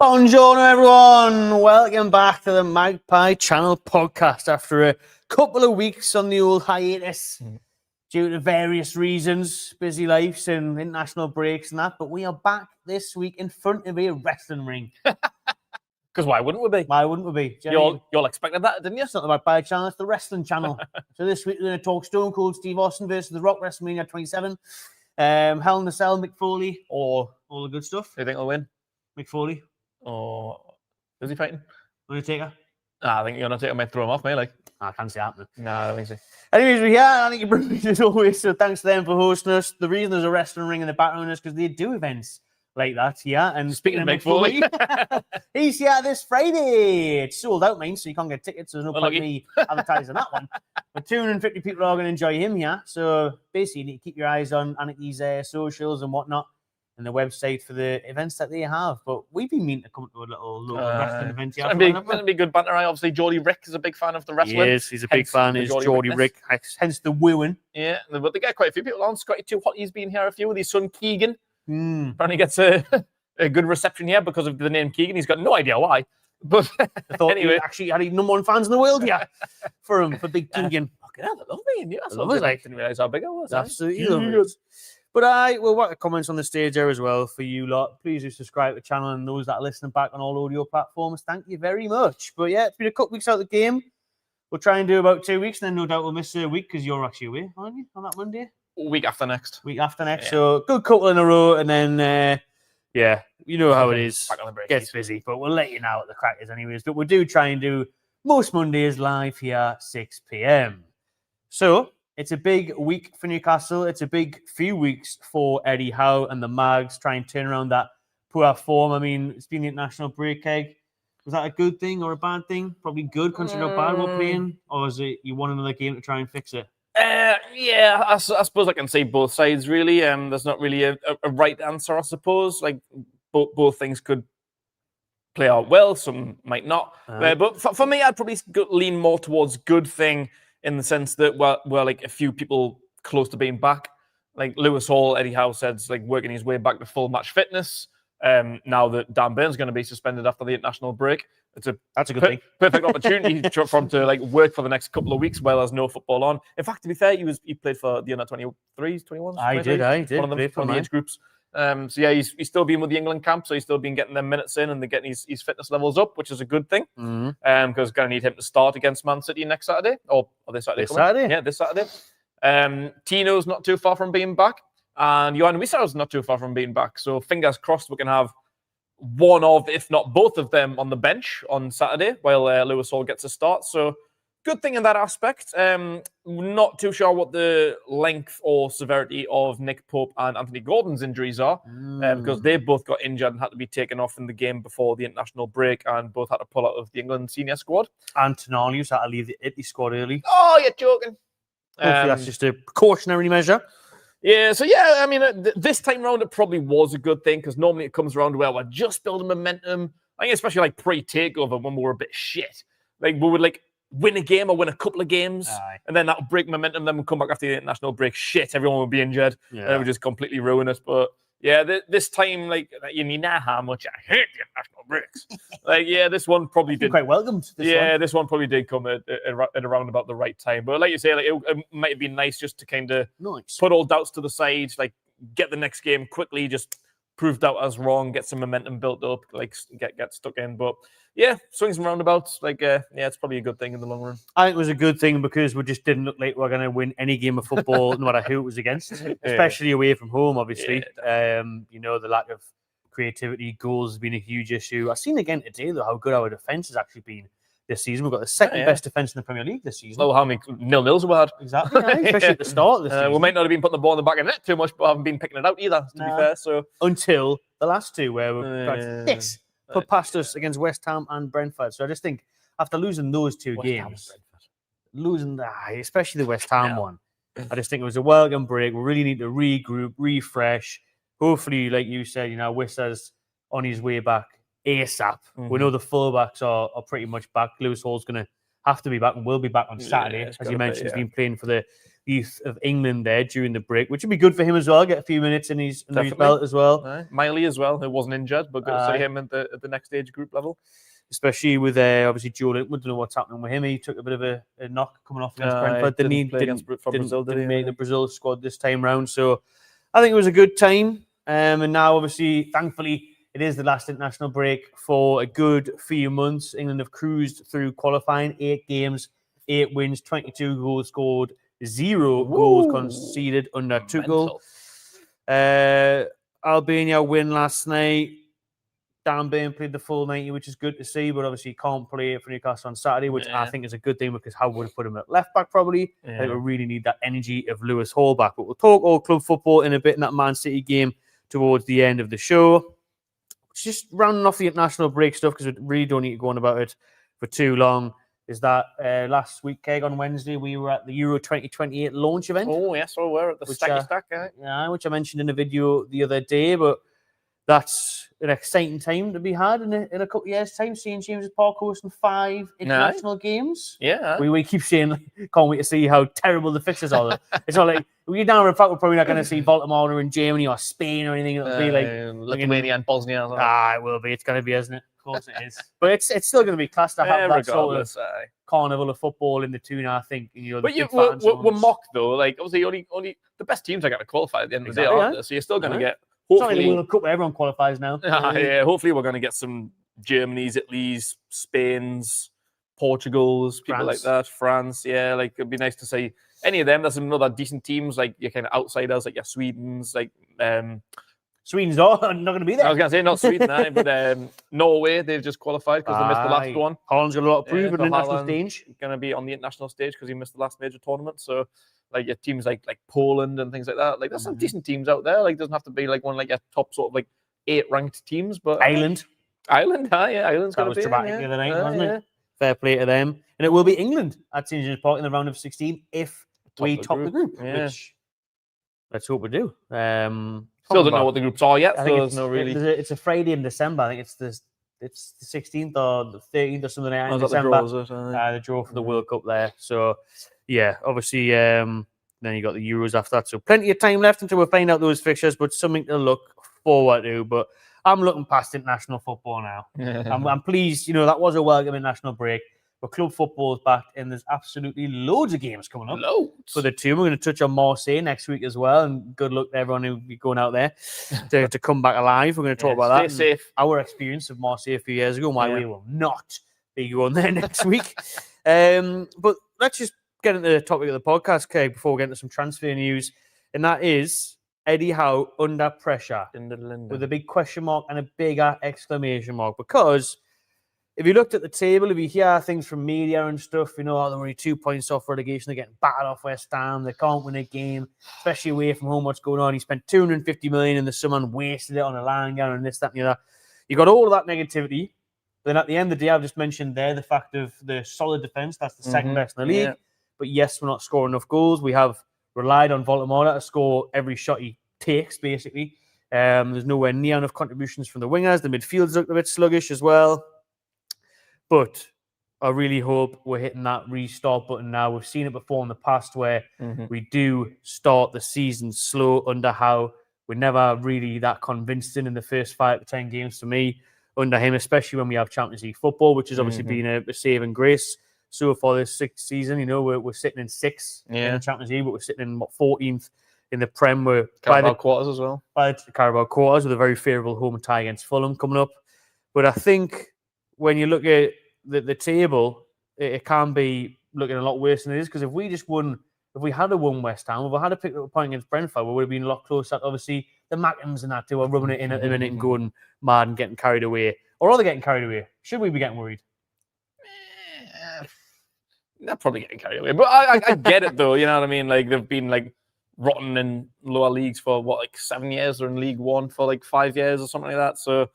Buongiorno, everyone. Welcome back to the Magpie Channel podcast after a couple of weeks on the old hiatus due to various reasons, busy lives and international breaks and that. But we are back this week in front of a wrestling ring. Because why wouldn't we be? Why wouldn't we be? You all expected that, didn't you? It's not the Magpie Channel, it's the wrestling channel. So this week we're going to talk Stone Cold Steve Austin versus The Rock, WrestleMania 27. Hell in a Cell, Mick Foley, or all the good stuff. Do you think he'll win? Mick Foley. Or is he fighting? Undertaker. I think Undertaker might throw him off, mate. Like, I can't see it happening. no, I don't think so. Anyways, we're here. I think you bring me as always. So thanks to them for hosting us. The reason there's a wrestling ring in the background is because they do events like that. Yeah. And Speaking of Mick Foley, he's here this Friday. It's sold out, mate, so you can't get tickets. So there's no point in me advertising that one. But 250 people are going to enjoy him here. So basically, you need to keep your eyes on Anarchy's socials and whatnot, and the website for the events that they have. But we've been meaning to come to a little local wrestling event. Yeah, it'll be good banter. Obviously, Geordie Rick is a big fan of the wrestling. He is. He's a big fan. He's Geordie Rick. Hence the wooing. Yeah, but they get quite a few people on. Scotty Too Hotty's been here a few with his son Keegan. Apparently gets a good reception here because of the name Keegan. He's got no idea why. But I thought anyway, he actually had number one fans in the world here for him, for Big Keegan. Fucking hell, I love me in Newcastle. I didn't realise how big I was. Absolutely love it. But we'll want the comments on the stage there as well for you lot. Please do subscribe to the channel, and those that are listening back on all audio platforms, thank you very much. But yeah, it's been a couple weeks out of the game. We'll try and do about 2 weeks, and then no doubt we'll miss a week because you're actually away, aren't you, on that Monday? Week after next. Yeah. So good couple in a row, and then yeah, you know how it is. Back on the break. Gets busy, but we'll let you know what the crack is anyways. But we do try and do most Mondays live here, 6 p.m. So it's a big week for Newcastle. It's a big few weeks for Eddie Howe and the Mags try and turn around that poor form. I mean, it's been the international break, Egg. Was that a good thing or a bad thing? Probably good considering how bad we're playing. Or is it you want another game to try and fix it? Yeah, I suppose I can say both sides, really. There's not really a right answer, I suppose. Like, both things could play out well, some might not. But for me, I'd probably lean more towards good thing in the sense that we're like a few people close to being back. Like Lewis Hall, Eddie Howe said's like working his way back to full match fitness. Now that Dan Burns is going to be suspended after the international break, that's a good thing. Perfect opportunity for him to like work for the next couple of weeks while there's no football on. In fact, to be fair, he played for the under 23s, 21s. I did. One of the age groups. So yeah, he's still been with the England camp, so he's still been getting them minutes in and they're getting his fitness levels up, which is a good thing. Because going to need him to start against Man City next Saturday or this Saturday. Yeah, this Saturday. Tino's not too far from being back, and Johan Wissa's not too far from being back. So fingers crossed we can have one of, if not both of them, on the bench on Saturday while Lewis Hall gets a start. So good thing in that aspect. Not too sure what the length or severity of Nick Pope and Anthony Gordon's injuries are, because they both got injured and had to be taken off in the game before the international break, and both had to pull out of the England senior squad. And Tonali's had to leave the Italy squad early. Oh, you're joking. Hopefully that's just a precautionary measure. Yeah, so yeah, I mean, this time round it probably was a good thing because normally it comes around where we're just building momentum. I think especially like pre-takeover when we were a bit shit. Like we would like win a game or win a couple of games, and then that'll break momentum. Then we'll come back after the international break. Shit, everyone will be injured. And it would just completely ruin us. But yeah, this time, like, you know how much I hate the international breaks. Like, yeah, this one probably did. Quite welcomed. This one probably did come at around about the right time. But like you say, like it might have been nice just to kind of put all doubts to the side, like get the next game quickly, just prove doubt as wrong, get some momentum built up, like get stuck in. But yeah, swings and roundabouts. Like, yeah, it's probably a good thing in the long run. I think it was a good thing because we just didn't look like we were going to win any game of football, no matter who it was against, especially away from home, obviously. You know, the lack of creativity, goals has been a huge issue. I've seen again today, though, how good our defence has actually been this season. We've got the second best defence in the Premier League this season. Oh, how many 0-0s we had. Exactly, especially at the start of the season. We might not have been putting the ball in the back of the net too much, but I haven't been picking it out either, to be fair. So until the last two, where we've got this put past us against West Ham and Brentford. So I just think after losing those two games, especially the West Ham one, I just think it was a welcome break. We really need to regroup, refresh. Hopefully, like you said, you know, Wissa's on his way back ASAP. We know the fullbacks are pretty much back. Lewis Hall's going to have to be back and will be back on Saturday. it's As gotta you be, mentioned, he's yeah. been playing for the youth of England there during the break, which would be good for him as well. Get a few minutes in his belt as well. Miley as well, who wasn't injured, but good to see him at the next age group level. Especially with obviously Joe Linton. We don't know what's happening with him. He took a bit of a knock coming off against Brentford. Didn't make the Brazil squad this time round. So I think it was a good time. And now, obviously, thankfully, it is the last international break for a good few months. England have cruised through qualifying, 8 games, 8 wins, 22 goals scored, 0 goals conceded under Tuchel. Albania win last night. Dan Burn played the full 90, which is good to see, but obviously he can't play for Newcastle on Saturday, which I think is a good thing because Howe would have put him at left back probably. I think we really need that energy of Lewis Hall back. But we'll talk all club football in a bit in that Man City game towards the end of the show. Just rounding off the international break stuff because we really don't need to go on about it for too long. Is that last week, Keg, on Wednesday, we were at the Euro 2028 launch event. Oh, yes, we were at the Stacky Stack, which I mentioned in a video the other day, but that's an exciting time to be had in a couple of years' time, seeing James's Park hosting 5 international games. Yeah. We keep saying, can't wait to see how terrible the fixtures are. It's not like, in fact, we're probably not going to see Baltimore in Germany or Spain or anything. It'll be like Lithuania and Bosnia. It will be. It's going to be, isn't it? Of course it is. But it's still going to be class to have that sort of carnival of football in the tuna, I think. But we're mocked, though. Like, obviously, only the best teams are going to qualify at the end of the day, aren't they? So you're still going to get... Hopefully, it's not like the World Cup where everyone qualifies now. Hopefully we're going to get some Germany's, Italy's, Spain's, Portugal's, people like that, France. Yeah, like it'd be nice to see any of them. There's some other decent teams, like your kind of outsiders, like your Sweden's, like Sweden's not going to be there. I was going to say not Sweden, but Norway, they've just qualified because they missed the last one. Holland's got a lot to prove on the international stage. Going to be on the international stage because he missed the last major tournament. So, like your teams like Poland and things like that. Like there's some decent teams out there. Like it doesn't have to be like one like your top sort of like 8 ranked teams, but Ireland's Ireland's that was dramatic the other night, wasn't it? Fair play to them. And it will be England at St James's Park in the round of 16 if we top the group, which let's hope we do. Still don't know what the groups are yet. So it's a Friday in December. I think it's the 16th or the 13th or something like that in December. The draw for the World Cup there. So, yeah, obviously, then you got the Euros after that. So plenty of time left until we find out those fixtures, but something to look forward to. But I'm looking past international football now. I'm pleased, that was a welcome international break. But club football is back, and there's absolutely loads of games coming up. For the team. We're going to touch on Marseille next week as well, and good luck to everyone who'll be going out there to come back alive. We're going to talk about that. Stay safe. Our experience of Marseille a few years ago, and why we will not be going there next week. But let's just get into the topic of the podcast, Kay, before we get into some transfer news, and that is Eddie Howe under pressure with a big question mark and a bigger exclamation mark, because if you looked at the table, if you hear things from media and stuff, they're only 2 points off relegation. They're getting battered off West Ham. They can't win a game, especially away from home. What's going on? He spent $250 million in the summer and wasted it on a Langer and this, that, and the other. You got all of that negativity. But then at the end of the day, I've just mentioned there the fact of the solid defense. That's the second best in the league. Yeah. But yes, we're not scoring enough goals. We have relied on Voldemort to score every shot he takes, basically. There's nowhere near enough contributions from the wingers. The midfield's looked a bit sluggish as well. But I really hope we're hitting that restart button now. We've seen it before in the past where we do start the season slow under Howe. We're never really that convincing in the first 5 to 10 games for me under him, especially when we have Champions League football, which has obviously been a saving grace so far this 6th season. We're sitting in 6th in the Champions League, but we're sitting in 14th in the Prem. We're Carabao quarters as well. By the Carabao quarters with a very favourable home tie against Fulham coming up. But I think when you look at the table, it can be looking a lot worse than it is, because if we had won West Ham, if we had picked up a point against Brentford, we would have been a lot closer. Obviously, the Mackhams and that too are rubbing it in at the minute and going mad and getting carried away. Or are they getting carried away? Should we be getting worried? They're probably getting carried away. But I get it, though. You know what I mean? Like, they've been, like, rotten in lower leagues for, 7 years? They're in League One for, 5 years or something like that. So,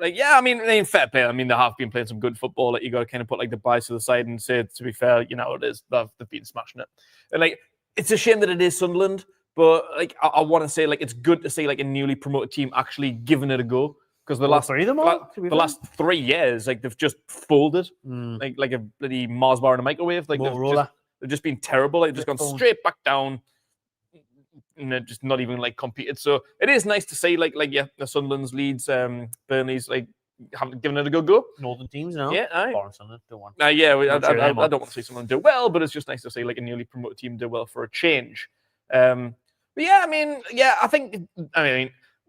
I mean, fair play. I mean, they have been playing some good football. You got to kind of put the bias to the side and say, to be fair, it is. They've been smashing it. And it's a shame that it is Sunderland, but I want to say it's good to see a newly promoted team actually giving it a go, because the All last three of them are, to be the fair. last 3 years, like they've just folded like a bloody Mars bar in a microwave. Like they've just been terrible. Like just gone straight back down. And they're just not even like competed. So it is nice to see like the Sunderland's, Leeds, Burnley's like haven't given it a good go. Northern teams now. Yeah, Sunderland, don't want. I don't want to see someone do well, but it's just nice to see like a newly promoted team do well for a change. But yeah, I think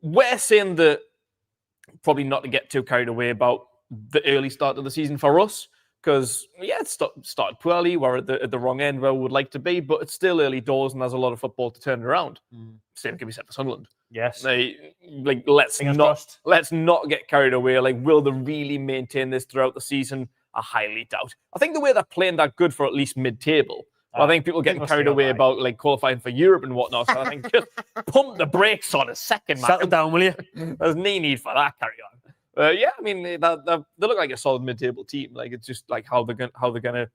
we're saying that probably not to get too carried away about the early start of the season for us. Because, it started poorly. We're at the wrong end where we would like to be, but it's still early doors and there's a lot of football to turn around. Same can be said for Sunderland. Yes. Let's not get carried away. Like, will they really maintain this throughout the season? I highly doubt. I think the way they're playing that good for at least mid-table. I think people getting carried away about like qualifying for Europe and whatnot. So I think just pump the brakes on a second, man. Settle down, will you? There's no need for that carry on. They look like a solid mid-table team. Like it's just like how they're gonna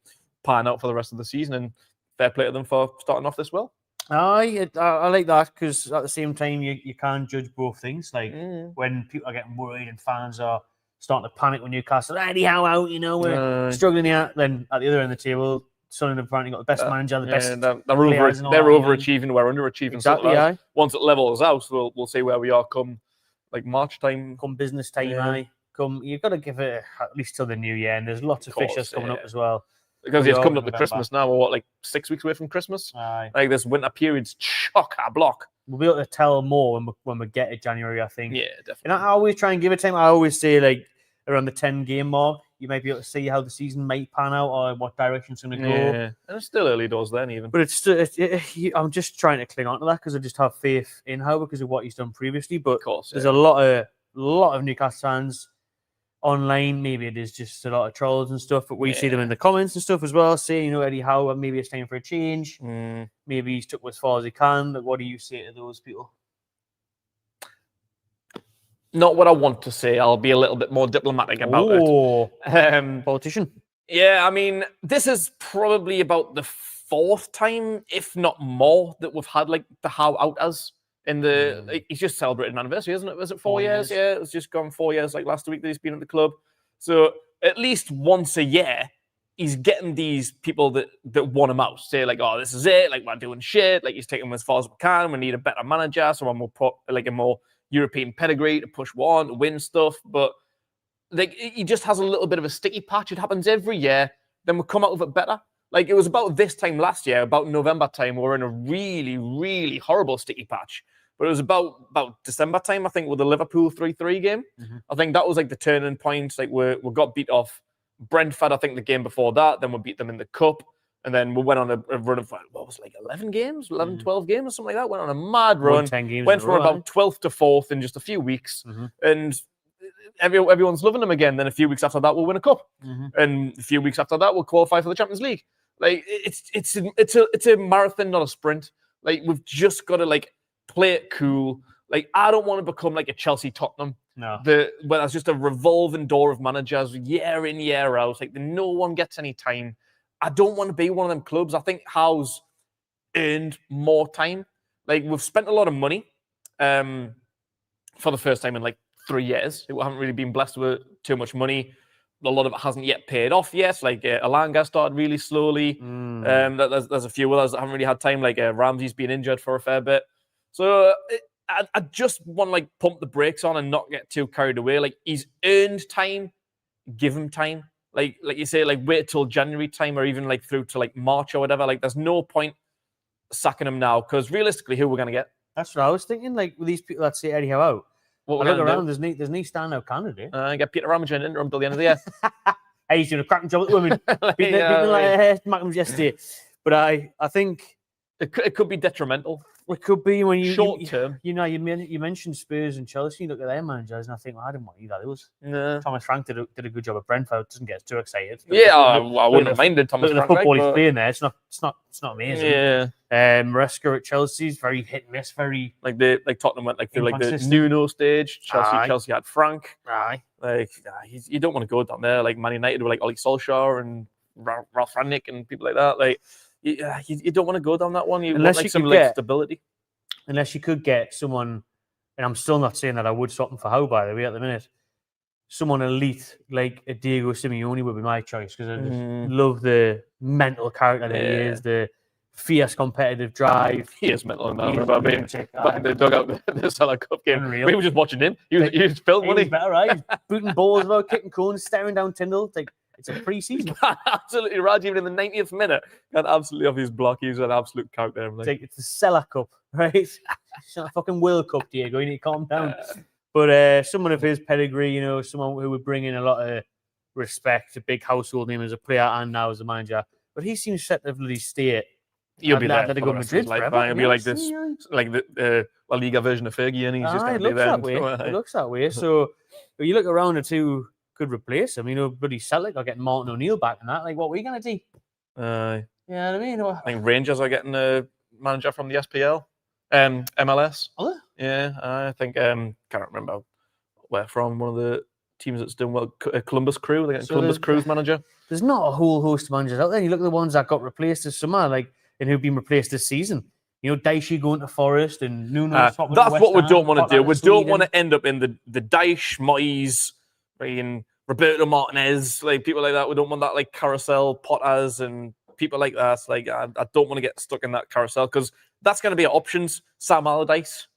pan out for the rest of the season, and fair play to them for starting off this well. I like that because at the same time you can't judge both things. Like when people are getting worried and fans are starting to panic when Newcastle, Eddie Howe out, we're struggling here. Then at the other end of the table, Sunderland apparently got the best manager, the best. They're overachieving. We're underachieving. Exactly. Once it levels out, we'll see where we are come. Like March time, come business time, you've got to give it at least till the new year, and there's lots of fixtures coming up as well. Because it's coming up to Christmas now. We're like 6 weeks away from Christmas. Like this winter period's chock a block. We'll be able to tell more when we get to January, I think. Yeah, definitely. And I always try and give it time. I always say like around the 10-game mark, you might be able to see how the season might pan out or what direction it's going to go. Yeah, and it's still early doors then, even. But I'm just trying to cling on to that because I just have faith in Howe because of what he's done previously. But there's a lot of Newcastle fans online. Maybe it is just a lot of trolls and stuff, but we see them in the comments and stuff as well, saying, Eddie Howe, maybe it's time for a change. Maybe he's took as far as he can. Like, what do you say to those people? Not what I want to say. I'll be a little bit more diplomatic about it. Politician. Yeah, this is probably about the 4th time, if not more, that we've had like the Howe out as in the. He's just celebrated an anniversary, isn't it? Was it 4 years? Yeah, it's just gone 4 years. Like last week that he's been at the club. So at least once a year, he's getting these people that want him out. Say like, oh, this is it. Like we're doing shit. Like he's taking them as far as we can. We need a better manager, someone more like a more European pedigree to push one, to win stuff, but like he just has a little bit of a sticky patch. It happens every year. Then we come out with it better. Like it was about this time last year, about November time, we were in a really, really horrible sticky patch. But it was about December time, I think, with the Liverpool 3-3 game. I think that was like the turning point. Like we got beat off Brentford, I think the game before that. Then we beat them in the cup. And then we went on a run of, 11 games, 11, 12 games or something like that. Went on a mad run. 10 games went from about 12th to 4th in just a few weeks. And everyone's loving them again. Then a few weeks after that, we'll win a cup. And a few weeks after that, we'll qualify for the Champions League. Like, it's a marathon, not a sprint. Like, we've just got to, like, play it cool. Like, I don't want to become like a Chelsea Tottenham. No. Where it's just a revolving door of managers year in, year out. Like, no one gets any time. I don't want to be one of them clubs. I think Howe's earned more time. Like, we've spent a lot of money for the first time in like 3 years. We haven't really been blessed with too much money. A lot of it hasn't yet paid off yet. Like Alanga started really slowly. There's a few others that haven't really had time. Like Ramsey's been injured for a fair bit. So I just want to like pump the brakes on and not get too carried away. Like, he's earned time. Give him time. Like you say, like wait till January time or even like through to like March or whatever. Like there's no point sacking him now because realistically, who we're going to get? That's what I was thinking. Like with these people that say Eddie Howe out, I look around, there's no standout candidate. Get Peter Ramage in interim till the end of the year. Hey, he's doing a cracking job at the women. beating like Magnum's yesterday. But I think it could be detrimental. It could be when you short term. You mentioned Spurs and Chelsea. You look at their managers, and I think, I didn't want either of those. No. Thomas Frank did a good job at Brentford. Doesn't get too excited. Yeah, I wouldn't have minded Thomas Frank. The football he's playing there, it's not amazing. Yeah. Maresca at Chelsea is very hit and miss. Very like Tottenham went through like the Nuno stage. Chelsea had Frank. Aye. Like you don't want to go down there. Like Man United with like Ole Solskjaer and Ralph Rangnick and people like that. Like. You don't want to go down that one. You want like some stability. Unless you could get someone, and I'm still not saying that I would swap him for Howe, by the way, at the minute. someone elite like a Diego Simeone would be my choice because I just love the mental character that he is, the fierce competitive drive. He is mental now. About being back in the dugout, the Salah Cup game. Unreal. We were just watching him. He was filmed, wasn't he? Better, right? He's booting balls about, kicking cones, staring down Tyndall. It's a pre-season. Absolutely right. Even in the 90th minute, got absolutely off his block. He's an absolute character. It's the Salah Cup, right? It's not a fucking World Cup, Diego. You need to calm down. But someone of his pedigree, you know, someone who would bring in a lot of respect, a big household name as a player and now as a manager. But he seems set to really stay it. He'll be there. Atletico Madrid forever. He'll be like this, like the La Liga version of Fergie, and he's just going to be there. It looks that way. So you look around, the two could replace him. You know, bloody Celtic are getting Martin O'Neill back and that. Like, what are we going to do? Yeah, you know what I mean? I think Rangers are getting a manager from the SPL, MLS. Are they? Yeah, I think can't remember where from. One of the teams that's doing well, Columbus Crew. They're getting Columbus Crew's manager. There's not a whole host of managers out there. You look at the ones that got replaced this summer, like, and who've been replaced this season. You know, Daishi going to Forest and Nuno. That's what we don't want to do. We don't want to end up in the Daish, Moyes, and Roberto Martinez, like people like that. We don't want that, like Carousel, Potters, and people like that. Like I don't want to get stuck in that carousel because that's going to be our options. Sam Allardyce,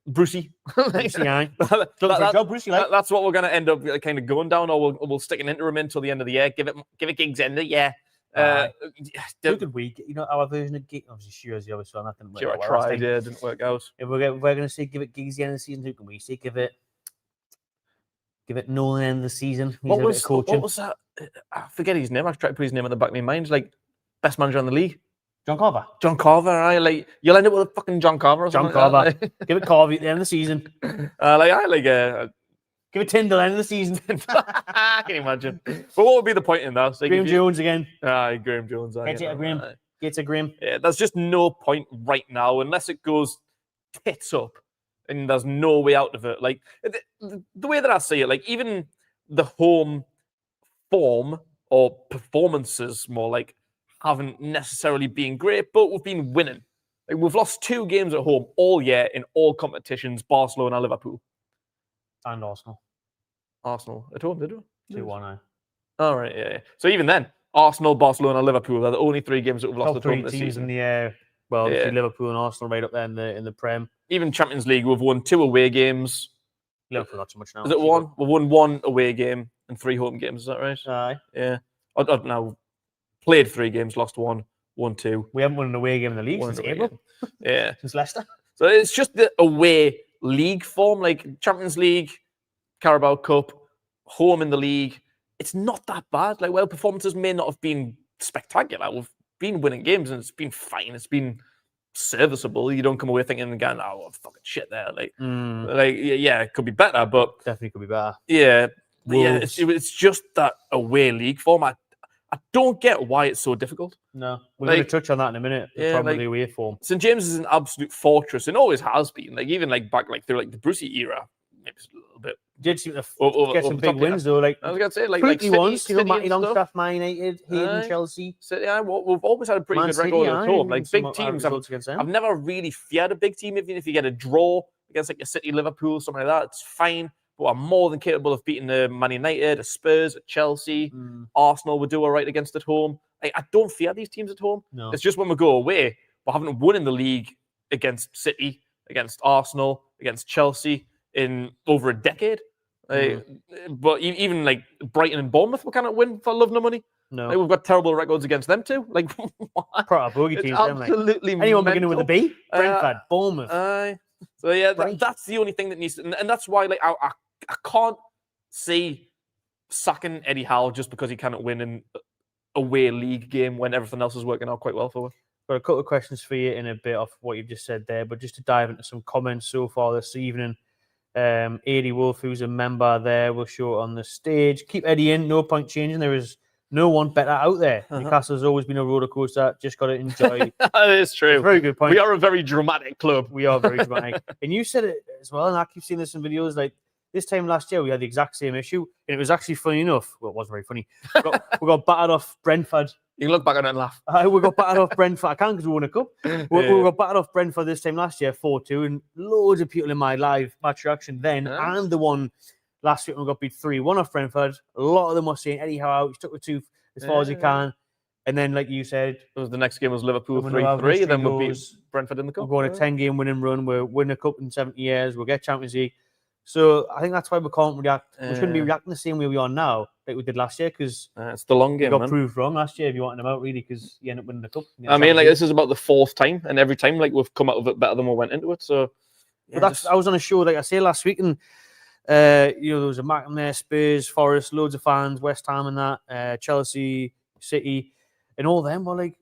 Brucey. Brucey, like. That's what we're going to end up kind of going down, or we'll stick an interim in till the end of the year. Give it gigs end it, yeah. Who could we get? You know, our version of gigs. Obviously, Shearers, the other one. That didn't work out. Tried, yeah, didn't work out. If we're going to say give it gigs the end of the season, who can we say give it Nolan end of the season? What was that? I forget his name. I've tried to put his name on the back of my mind. Like best manager in the league. John Carver. John Carver, right? Like you'll end up with a fucking John Carver or something. John Carver. Like that. Give it Carver at the end of the season. Give it Tyndall end of the season. I can imagine. But what would be the point in that? So Graham Jones again. Graham Jones. Get a Graham. Yeah, there's just no point right now unless it goes tits up and there's no way out of it. Like the way that I see it, like even the home form or performances more like haven't necessarily been great, but we've been winning. Like we've lost 2 games at home all year in all competitions, Barcelona, Liverpool. And Arsenal. Arsenal at home, did we? 2-1. All right, yeah. So even then, Arsenal, Barcelona, Liverpool are the only 3 games that we've lost at home this this season. In the air. Well, Liverpool and Arsenal right up there in the Prem. Even Champions League, we've won 2 away games. Liverpool not so much now. Is it 1? We've won 1 away game and 3 home games. Is that right? Aye. Yeah. I've now played 3 games, lost 1, won 2. We haven't won an away game in the league since April. Yeah. Since Leicester. So it's just the away league form, like Champions League, Carabao Cup, home in the league. It's not that bad. Like, well, performances may not have been spectacular. We've been winning games and it's been fine. It's been serviceable. You don't come away thinking again, oh, fucking shit there. Like, yeah, it could be better, but definitely could be better. Yeah, it's just that away league form. I don't get why it's so difficult. No, we're going to touch on that in a minute. The problem with the away form. St James is an absolute fortress and always has been. Like even like back like through like the Brucey era, maybe a little bit. Did seem to get some big wins though. Like I was gonna say, like City ones, you know, Matty City Longstaff, Man United, Hayden, Chelsea. City, we've always had a pretty good record at home. Like big teams, I've never really feared a big team. Even if you get a draw against like a City, Liverpool, something like that, it's fine. But I'm more than capable of beating the Man United, a Spurs, a Chelsea, Arsenal would do all right against at home. I don't fear these teams at home. No. It's just when we go away, we haven't won in the league against City, against Arsenal, against Chelsea in over a decade. But even like Brighton and Bournemouth, we cannot win for love nor money. No, like, we've got terrible records against them too. Like, proper bogey teams. Absolutely, anyone beginning with a B? Brentford, Bournemouth. So yeah, that's the only thing that needs to, and that's why like I can't see sacking Eddie Howe just because he cannot win in away league game when everything else is working out quite well for us. Got a couple of questions for you in a bit of what you've just said there, but just to dive into some comments so far this evening. Eddie Wolf, who's a member there, will show it on the stage. Keep Eddie in, no point changing. There is no one better out there. Newcastle's always been a roller coaster. Just got to enjoy. That is true. Very good point. We are a very dramatic club. We are very dramatic. And you said it as well, and I keep seeing this in videos. Like this time last year, we had the exact same issue, and it was actually funny enough. Well, it wasn't very funny. We got battered off Brentford. You can look back on it and laugh. We got battered off Brentford. I can't because we won a cup. We got battered off Brentford this time last year, 4-2, and loads of people in my live match reaction then and the one Last week we got beat 3-1 off Brentford. A lot of them were saying Eddie Howe, he's stuck with 2 as far as he can. And then, like you said, the next game was Liverpool when we'll have 3-3. those Then we'll three beat goals, Brentford in the cup. we'll go on a 10-game winning run. We'll win a cup in 70 years. We'll get Champions League. So I think that's why we can't react. We shouldn't be reacting the same way we are now, like we did last year, because it's the long game. We got man. proved wrong last year if you wanted them out, really, because you end up winning the cup. I mean, like, this is about the 4th time, and every time, like, we've come out of it better than we went into it. So, yeah, but I was on a show, like I say, last week, and there was a Mackham there, Spurs, Forest, loads of fans, West Ham and that, Chelsea, City, and all them were like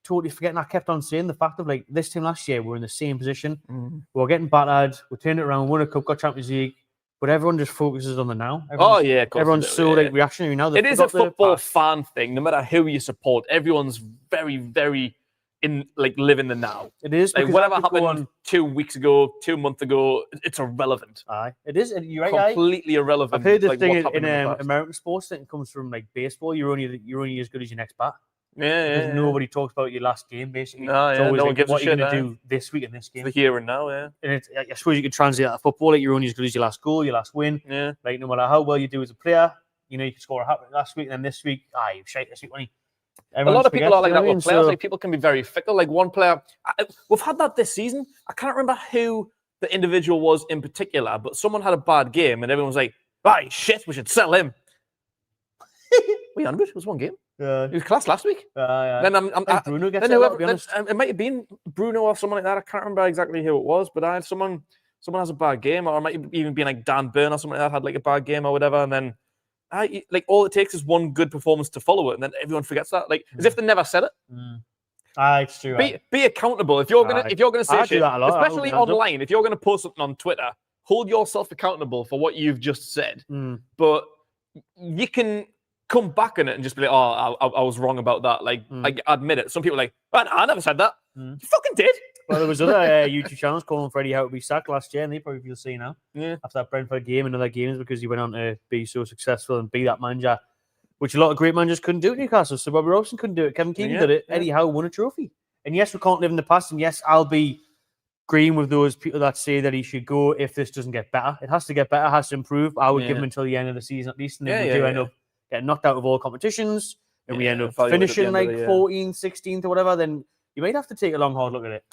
totally forgetting. I kept on saying the fact of, like, this team last year, we're in the same position. We were getting battered, we turned it around, won a cup, got Champions League. But everyone just focuses on the now. Everyone's so like reactionary now. It is a football fan thing. No matter who you support, everyone's very, very living the now. It is. Like whatever happened 2 weeks ago, 2 months ago, it's irrelevant. Aye, it is. You're right. Completely irrelevant. I've heard this thing in American sports that comes from like baseball. You're only as good as your next bat. Yeah. Nobody talks about your last game, basically. No, it's always no one like, gives what a you're shit. Going to do this week in this game. The here and now, yeah. And I suppose you could translate that to football. Like, you're only as good as your last goal, your last win. Yeah. Like, no matter how well you do as a player, you could score a hat-trick last week, and then this week, you shite this week, when a lot of people are like that with players. Like, people can be very fickle. Like, one player, we've had that this season. I can't remember who the individual was in particular, but someone had a bad game, and everyone was like, "Right, shit, we should sell him." We hundred. It was one game. He was class last week. Then Bruno gets it might have been Bruno or someone like that. I can't remember exactly who it was, but I had someone has a bad game, or it might even be like Dan Burn or something like that had like a bad game or whatever, and then all it takes is one good performance to follow it, and then everyone forgets that, like as if they never said it. It's true. Be accountable if you're gonna say shit, especially online. If you're gonna post something on Twitter, hold yourself accountable for what you've just said. But you can come back on it and just be like, "Oh, I was wrong about that." Like, admit it. Some people are like, I never said that. You fucking did. Well, there was other YouTube channels calling for Eddie Howe to be sacked last year, and they probably feel the same now. Yeah. After that Brentford game and other games, because he went on to be so successful and be that manager, which a lot of great managers couldn't do at Newcastle. So Bobby Robson couldn't do it. Kevin Keegan did it. Yeah. Eddie Howe won a trophy. And yes, we can't live in the past. And yes, I'll be agreeing with those people that say that he should go if this doesn't get better. It has to get better, has to improve. I would give him until the end of the season at least. And then we do end up getting knocked out of all competitions, and we end up finishing like 14th, 16th or whatever, then you might have to take a long, hard look at it.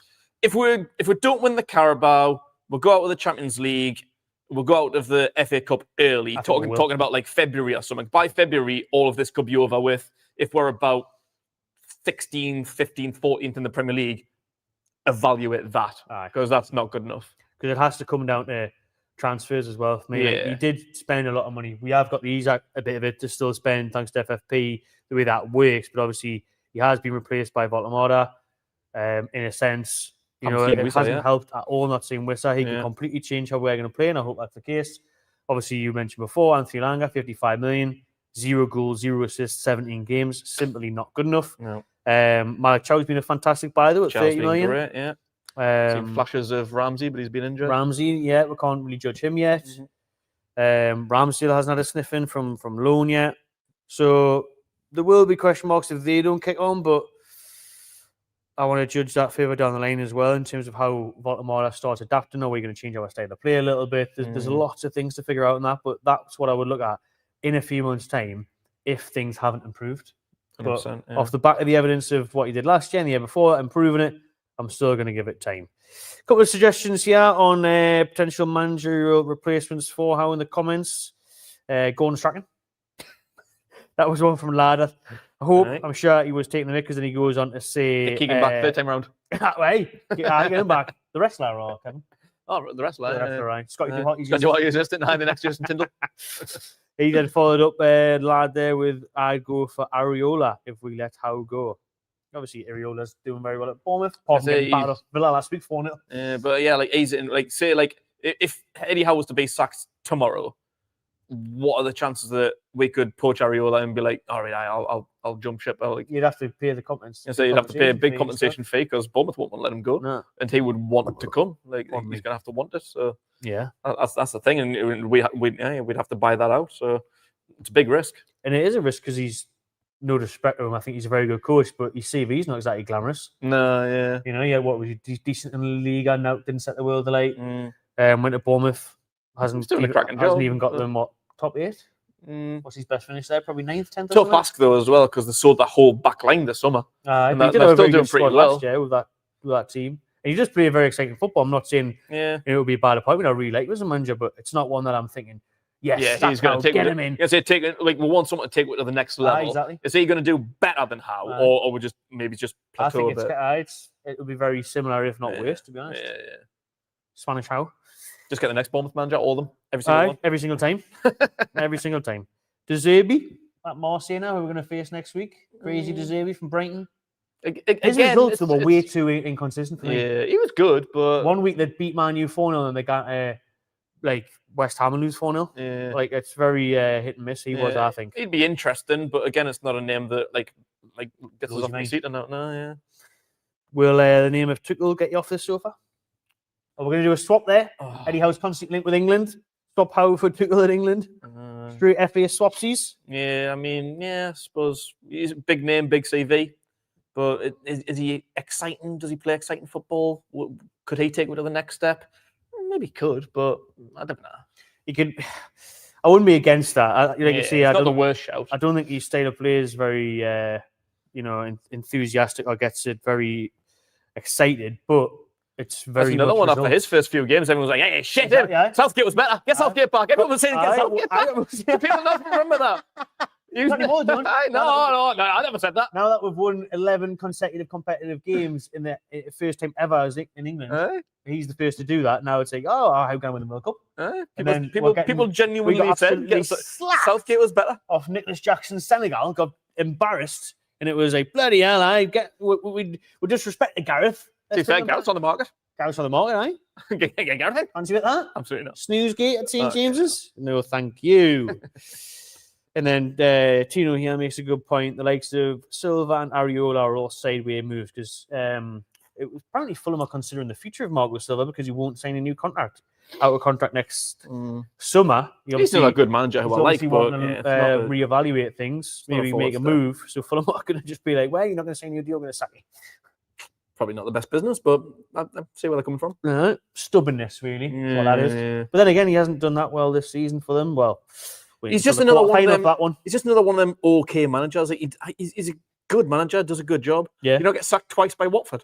If we don't win the Carabao, we'll go out with the Champions League, we'll go out of the FA Cup early, talking about like February or something. By February, all of this could be over with. If we're about 16th, 15th, 14th in the Premier League, evaluate that, because that's not good enough. Because it has to come down to transfers as well for me. Like, he did spend a lot of money. We have got the Isaac a bit of it to still spend thanks to FFP, the way that works, but obviously he has been replaced by Votamata in a sense. It hasn't helped at all not seeing Wissa. He can completely change how we're going to play, and I hope that's the case. Obviously, you mentioned before, Anthony Langa, 55 million, 0 goals, 0 assists, 17 games, simply not good enough. No. Malik Chow's been a fantastic buy though at 30 million. Great, yeah. Seen flashes of Ramsey, but he's been injured. Ramsey, we can't really judge him yet. Ramsdale hasn't had a sniff in from loan yet. So there will be question marks if they don't kick on, but I want to judge that further down the line as well in terms of how Votamata starts adapting. Are we going to change our style of play a little bit? There's lots of things to figure out in that, but that's what I would look at in a few months' time if things haven't improved. But off the back of the evidence of what he did last year and the year before, improving it, I'm still going to give it time. A couple of suggestions here on potential managerial replacements for Howe in the comments. Gordon Strachan. That was one from Lad. I hope, I'm sure he was taking the mick because then he goes on to say... Keegan back, third time round. Hey, get him back. The wrestler or Kevin? Oh, the wrestler. The wrestler, right. Scotty Duhart assistant behind the next Justin Tyndall. He then followed up Lad there with, I'd go for Areola if we let Howe go. Obviously, Areola's doing very well at Bournemouth. Apart from getting battered off Villa last week, 4-0. But yeah, he's in, if Eddie Howe was to be sacked tomorrow, what are the chances that we could poach Areola and be like, all right, I'll jump ship? You'd have to pay the compensation. So you'd have to pay a big compensation fee because Bournemouth won't let him go, and he would want to come. He's going to have to want it. So yeah, that's the thing, and we'd have to buy that out. So it's a big risk, and it is a risk because he's. No disrespect to him, I think he's a very good coach, but his CV's not exactly glamorous. No, yeah. What was he decent in the league and now didn't set the world alight. Went to Bournemouth, Hasn't doing a even, cracking hasn't job, even got but- them, top 8? What's his best finish there? Probably 9th, 10th? or Tough something? ask though as well because they sold that whole back line this summer. But that- he did they're have a still very doing good pretty squad well. last year with that team. And he just played a very exciting football. I'm not saying Yeah. it would be a bad appointment. I really like him as a manager, but it's not one that I'm thinking, yes, Yeah, that's he's going how, to take get it. him in. Yes, take it. Like we want someone to take it to the next level. Exactly. Is he going to do better than Howe, Aye. or we just maybe just I plateau think a bit? it would be very similar, if not Yeah, worse, to be honest. Yeah. Spanish how? Just get the next Bournemouth manager, all of them, every single one. Every single time. Every single time. De Zerbi, that Marseille now, who we're going to face next week. Crazy De Zerbi from Brighton. His results were way too inconsistent for me. Yeah, he was good, but 1 week they beat Man U 4-0 and they got like West Ham and lose 4-0. yeah. Like it's very hit and miss. He was, I think. He'd be interesting, but again, it's not a name that like gets Blows us off your the seat. No, yeah. Will the name of Tuchel get you off this sofa? Or we're going to do a swap there. Oh. Eddie Howe's constantly linked with England. Swap Howe for Tuchel in England. Straight FA swapsies. Yeah, I mean, yeah, I suppose he's a big name, big CV. But is he exciting? Does he play exciting football? Could he take it to the next step? Maybe he could, but I don't know. He could. I wouldn't be against that. You see, it's not the worst shout. I don't think his style of play is very, enthusiastic or gets it very excited. But it's very. That's another one after his first few games. Everyone was like, "Hey, shit, Exactly, aye. Southgate was better. Get Southgate back." Everyone was saying, "Get Southgate back." I People don't remember that. Not anymore, don't. No, I never said that. Now that we've won 11 consecutive competitive games in the first time ever in England, he's the first to do that. Now it's like, how can I win the World Cup? People genuinely said Southgate was better. Off Nicholas Jackson's Senegal, got embarrassed, and it was like, bloody hell, we disrespect Gareth. To be fair, Gareth's on the market. Gareth's on the market, aye? Get Gareth in. Fancy with that? Absolutely not. Snoozegate at St. James's? No, thank you. And then Tino here makes a good point. The likes of Silva and Areola are all sideways moves because it was apparently Fulham are considering the future of Marco Silva because he won't sign a new contract. Out of contract next summer. He's still a good manager who I like, but reevaluate things, maybe make a move. So Fulham are going to just be like, well, you're not going to sign a new deal, we're going to sack you. Probably not the best business, but I see where they're coming from. Stubbornness, really, is what that is. Yeah. But then again, he hasn't done that well this season for them. Well, he's just another one of them. He's just another one of them okay managers. He's a good manager, does a good job. Yeah, you don't get sacked twice by Watford.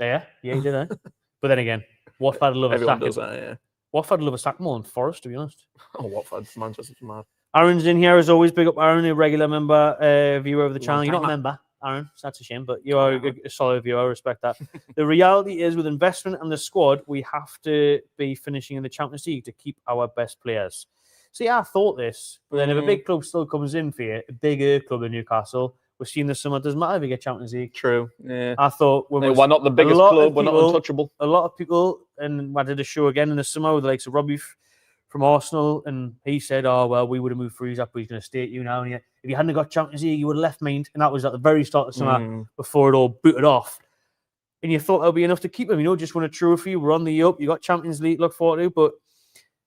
Yeah, he did that. But then again, Watford love a sack. Does that, yeah. Watford love a sack more than Forest, to be honest. Oh, Watford, Manchester's mad. Aaron's in here as always. Big up Aaron, a regular member, viewer of the channel. You're not a member, Aaron. So that's a shame, but you are a solid viewer. I respect that. The reality is, with investment and the squad, we have to be finishing in the Champions League to keep our best players. See, I thought this, but then if a big club still comes in for you, a bigger club in Newcastle, we're seeing this summer, it doesn't matter if you get Champions League. True. Yeah. I thought we're not the biggest club, we're not untouchable. A lot of people, and I did a show again in the summer with the likes of Robbie from Arsenal, and he said, oh, well, we would have moved Freeze up, but he's going to stay at you now. And if you hadn't got Champions League, you would have left Mind. And that was at the very start of the summer before it all booted off. And you thought that would be enough to keep him, just win a trophy, we're on the up, you got Champions League, look forward to, but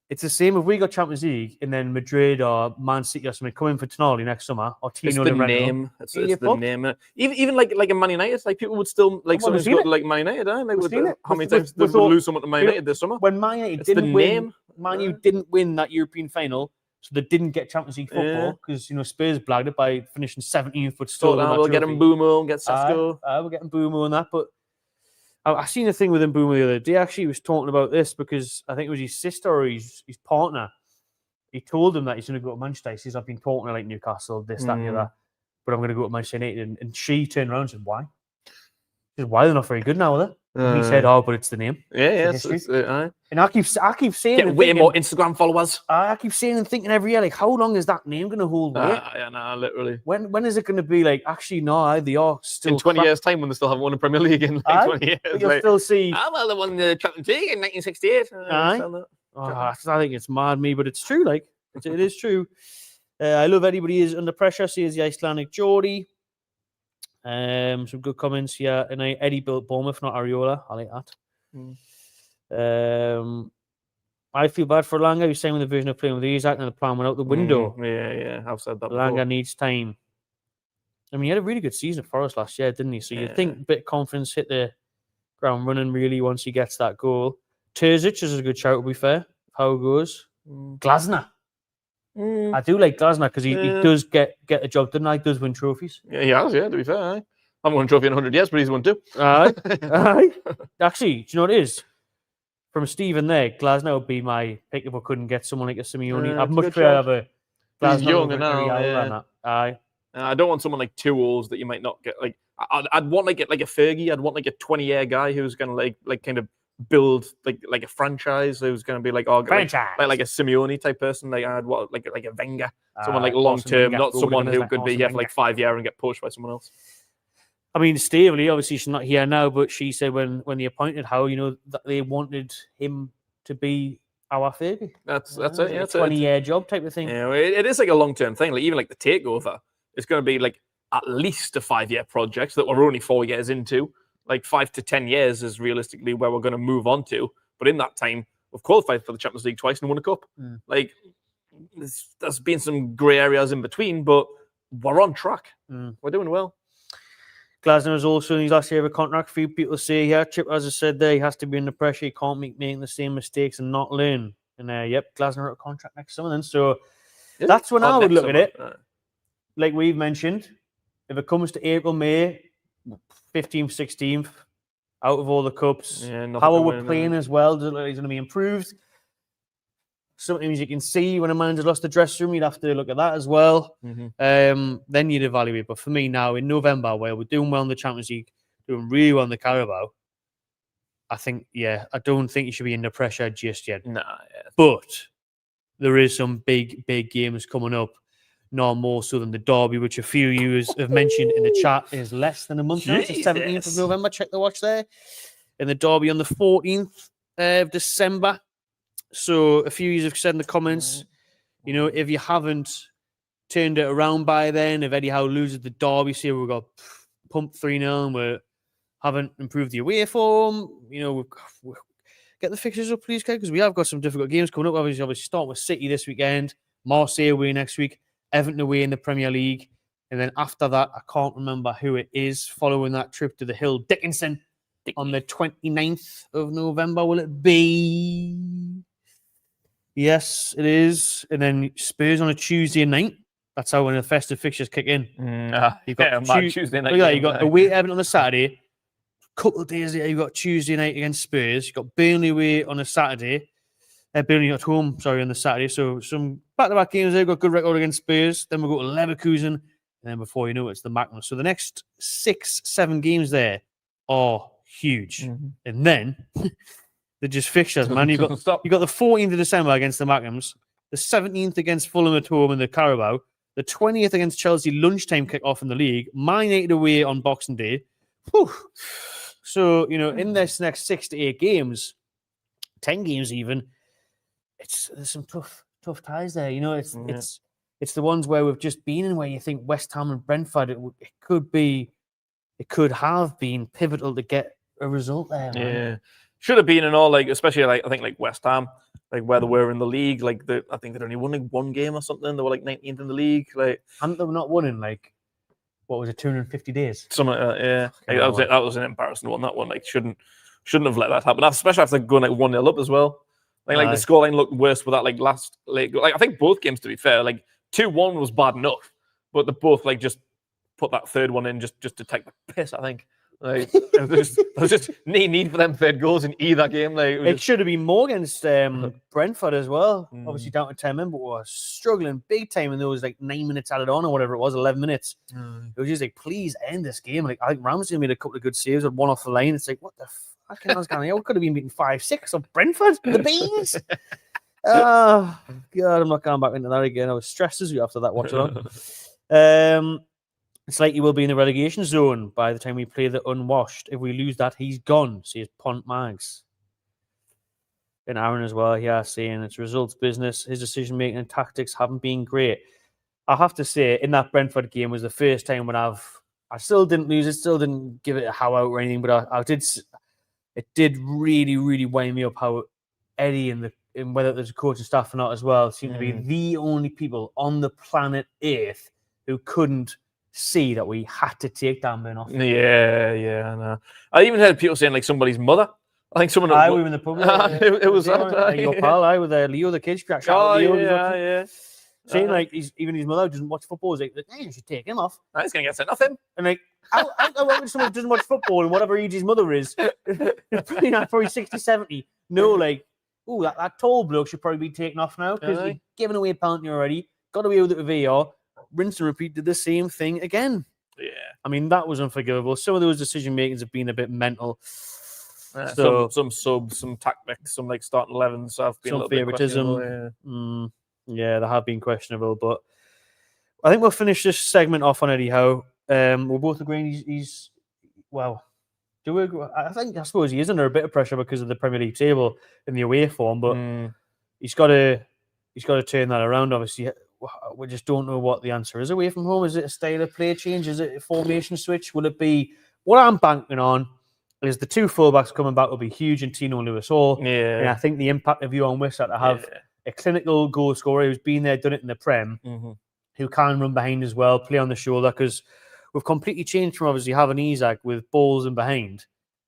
it's the same if we got Champions League and then Madrid or Man City or something come in for Tonali next summer or Tino. It's the name. It's the name. Even like a Man United, like people would still like someone's got like Man United. How many times did we lose someone to Man United this summer? When Man United didn't win, Man U didn't win that European final, so they didn't get Champions League football because Spurs blagged it by finishing 17th, but still we'll get him Boomo and get Sesko. We're getting Boomo and that, but. I seen a thing with Mbeumo the other day. Actually, he was talking about this because I think it was his sister or his partner. He told him that he's going to go to Manchester. He says, I've been talking to like Newcastle, this, that, and the other, but I'm going to go to Manchester United. And she turned around and said, why? She said, why are they not very good now, are they? And he said, oh, but it's the name. Yeah, and I keep saying, get way more Instagram followers. I keep saying and thinking every year, like, how long is that name going to hold weight? Literally. When is it going to be like, actually, no, they are still in 20 years' time when they still haven't won a Premier League in 20 years. You'll still see. Well, they won the Champions League in 1968. I think it's mad me, but it's true. Like it is true. I love anybody is under pressure. Says the Icelandic Geordie. Some good comments here. And Eddie built Bournemouth, not Areola. I like that. I feel bad for Langer. He's saying with the version of playing with Isaac and the plan went out the window. Yeah. I've said that. Langer needs time. I mean, he had a really good season at Forest last year, didn't he? So you'd think a bit of confidence, hit the ground running really once he gets that goal. Terzic is a good shout, to be fair. Howe goes. Mm. Glasner. Mm. I do like Glasner because he does get the job done. He does win trophies. Yeah, he has, yeah, to be fair. I haven't won a trophy in 100 years, but he's won 2. Aye. Aye. Actually, do you know what it is? From Stephen there, Glasner would be my pick if I couldn't get someone like a Simeone. I'd much prefer have a He's Glasner young over now, than that. Aye. I don't want someone like too old that you might not get. Like, I'd want like a Fergie. I'd want like a 20-year guy who's gonna like kind of build like a franchise. Who's gonna be like Franchise. like a Simeone type person. Like I'd want like a Wenger, someone like long term, not someone who could be here for like 5 years and get pushed by someone else. I mean, Staveley, obviously she's not here now, but she said when they appointed Howe, that they wanted him to be our Fergie. That's it. Yeah, it's a 20-year job type of thing. Yeah, it is like a long-term thing. Like even like the takeover, it's going to be like at least a 5-year project that we're only 4 years into. Like 5 to 10 years is realistically where we're going to move on to. But in that time, we've qualified for the Champions League twice and won a cup. Like there's been some grey areas in between, but we're on track. We're doing well. Glasner is also in his last year of a contract. Few people say here, Chip, as I said there, he has to be under pressure. He can't making the same mistakes and not learn. And yep, Glasner out of contract next summer then. So that's when I would look at it. Like we've mentioned, if it comes to April, May, 15th, 16th, out of all the cups, how we're playing as well, does it look like he's going to be improved? Sometimes you can see when a manager's lost the dressing room, you'd have to look at that as well. Then you'd evaluate. But for me now, in November, where we're doing well in the Champions League, doing really well in the Carabao, I think, I don't think you should be under pressure just yet. But there is some big games coming up. No more so than the derby, which a few of you have mentioned in the chat is less than a month now. It's the 17th of November. Check the watch there. And the derby on the 14th of December. So a few of you have said in the comments, if you haven't turned it around by then, if Eddie Howe loses the derby, say we've got pumped 3-0 and we haven't improved the away form, we'll get the fixtures up, please, because we have got some difficult games coming up. Obviously start with City this weekend, Marseille away next week, Everton away in the Premier League, and then after that, I can't remember who it is following that trip to the Hill. Dickinson on the 29th of November, will it be? Yes, it is. And then Spurs on a Tuesday night. That's how when the festive fixtures kick in. You've got Tuesday night. Look at that. You've got away Everton on the Saturday. A couple of days later, you've got Tuesday night against Spurs. You've got Burnley away on a Saturday. Burnley at home, on the Saturday. So some back-to-back games there. You've got good record against Spurs. Then we'll go to Leverkusen. And then before you know it, it's the Magnus. So the next 6-7 games there are huge. And then they're just fixtures, man. You've got the 14th of December against the Magnums, the 17th against Fulham at home in the Carabao, the 20th against Chelsea lunchtime kick-off in the league, Man United away on Boxing Day. Whew. So, in this next 6 to 8 games, 10 games even, there's some tough ties there. It's the ones where we've just been in where you think West Ham and Brentford, it could have been pivotal to get a result there. Man. Yeah. Should have been in all, especially I think West Ham, where they were in the league, I think they'd only won one game or something. They were 19th in the league. Hadn't they not won in what was it, 250 days? Something like that, yeah. That was an embarrassing one. That one shouldn't have let that happen. Especially after going 1-0 up as well. The scoreline looked worse with that last late goal. I think both games, to be fair, 2-1 was bad enough, but they both just put that third one in just to take the piss. I think. There's just need for them third goals in either game. It should have been more against Brentford as well. Obviously down to 10 men, but we were struggling big time in those 9 minutes added on or whatever it was, 11 minutes. It was just please end this game. I think Ramsey made a couple of good saves, had one off the line. It's what the fuck was going on? We could have been beating 5-6 of Brentford, the Beans. Oh God, I'm not going back into that again. I was stressed as you after that watch on. It's like he will be in the relegation zone by the time we play the Unwashed. If we lose that, he's gone, says Pont Mags. And Aaron as well here saying it's results business. His decision-making and tactics haven't been great. I have to say, in that Brentford game was the first time when I still didn't lose it, still didn't give it a how out or anything, but it did really, really wind me up how Eddie and whether there's a coach and staff or not as well, seemed to be the only people on the planet Earth who couldn't see that we had to take Danburn off. Yeah, I know. I even heard people saying somebody's mother I think someone. I were in the pub. It was your pal. I with Leo, the kids. Shout out Oh, Leo, yeah. Saying like even his mother doesn't watch football. He's like, hey, you should take him off. He's gonna get sent off him. And like, how when someone doesn't watch football and whatever age his mother is, probably 60, 70. No, like, oh, that tall bloke should probably be taken off now because you're giving away a penalty already. Got away with it with VAR. Rinse and repeat, did the same thing again. Yeah. I mean, that was unforgivable. Some of those decision makings have been a bit mental. So some subs, some tactics, some like starting 11 stuff, being some favoritism. Yeah, they have been questionable, but I think we'll finish this segment off on Eddie Howe. We're both agreeing he's well. Do we? I suppose he is under a bit of pressure because of the Premier League table in the away form, but he's got to turn that around. Obviously, we just don't know what the answer is away from home. Is it a style of play change? Is it a formation switch? Will it be what I'm banking on? Is the two fullbacks coming back will be huge in Tino and Lewis Hall. Yeah, and I think the impact of Johan Wissa to have a clinical goal scorer who's been there, done it in the Prem, who can run behind as well, play on the shoulder, because we've completely changed from obviously having Isak with balls in behind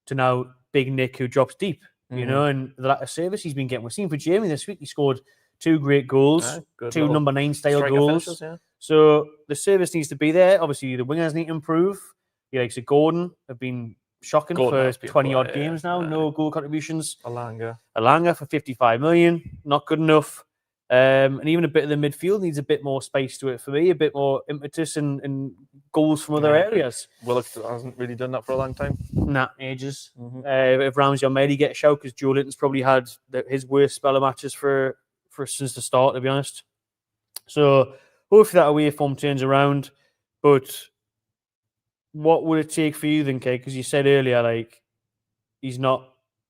to now Big Nick who drops deep, you know, and the lack of service he's been getting. We've seen for Jamie this week, he scored 2 great goals, 2 number 9 style goals. Finishes, So the service needs to be there. Obviously, the wingers need to improve. The likes of Gordon have been shocking for 20-odd games now. No goal contributions. Alanga for 55 million. Not good enough. And even a bit of the midfield needs a bit more space to it for me, a bit more impetus and goals from other areas. Willock hasn't really done that for a long time. Nah, ages. If Ramsey or Mehdi get a shout, because Joe Linton's probably had his worst spell of matches for since the start, to be honest. So hopefully that away form turns around. But what would it take for you then, Kate? Because you said earlier, like, he's not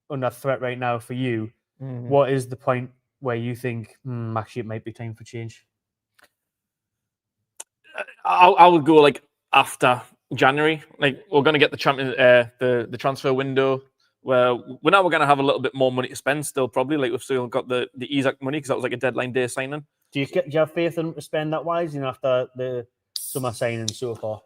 under threat right now for you. What is the point where you think, actually, it might be time for change? I would go like after January. Like, we're going to get the transfer window where we're going to have a little bit more money to spend still, probably. Like, we've still got the Isak money because that was like a deadline day signing. Do you have faith in them to spend that wisely after the summer signing so far?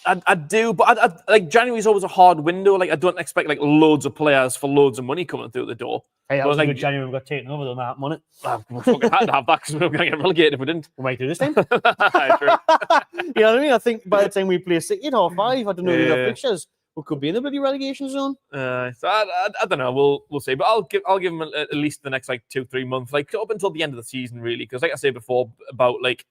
I do, but like January's always a hard window. Like, I don't expect like loads of players for loads of money coming through the door. Hey, that was like January we got taken over on that money. We fucking had to have that because we were going to get relegated if we didn't. We might do this time. You know what I mean? I think by the time we play 6 at half 5, I don't know the fixtures. We could be in the bloody relegation zone. So I don't know. We'll see. But I'll give him at least the next like 2-3 months, like up until the end of the season, really. Because like I said before about like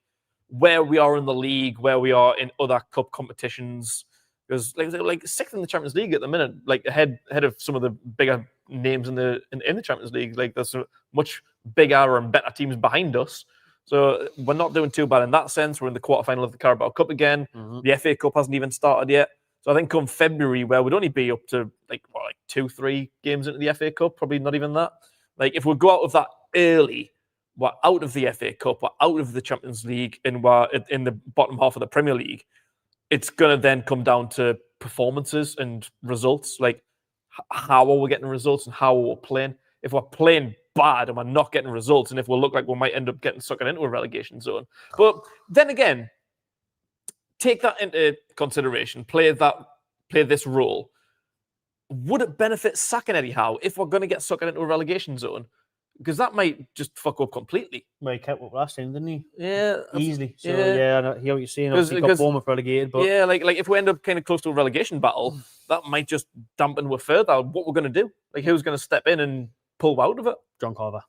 where we are in the league, where we are in other cup competitions. Because like 6th in the Champions League at the minute, like ahead of some of the bigger names in the Champions League. Like there's some much bigger and better teams behind us. So we're not doing too bad in that sense. We're in the quarterfinal of the Carabao Cup again. The FA Cup hasn't even started yet. So I think come February, where we'd only be up to like 2-3 games into the FA Cup, probably not even that. Like if we go out of that early, we're out of the FA Cup, we're out of the Champions League, and we're in the bottom half of the Premier League. It's going to then come down to performances and results. Like how are we getting results and how are we playing? If we're playing bad and we're not getting results, and if we look like we might end up getting sucked into a relegation zone. But then again, take that into consideration. Play this role. Would it benefit sacking Eddie Howe if we're going to get sucked into a relegation zone? Because that might just fuck up completely. Well, he kept up last time, didn't he? Yeah, easily. So I hear what you're saying. Obviously, he got Bournemouth relegated, but like if we end up kind of close to a relegation battle, that might just dampen with further what we're going to do. Like who's going to step in and pull out of it? John Carver.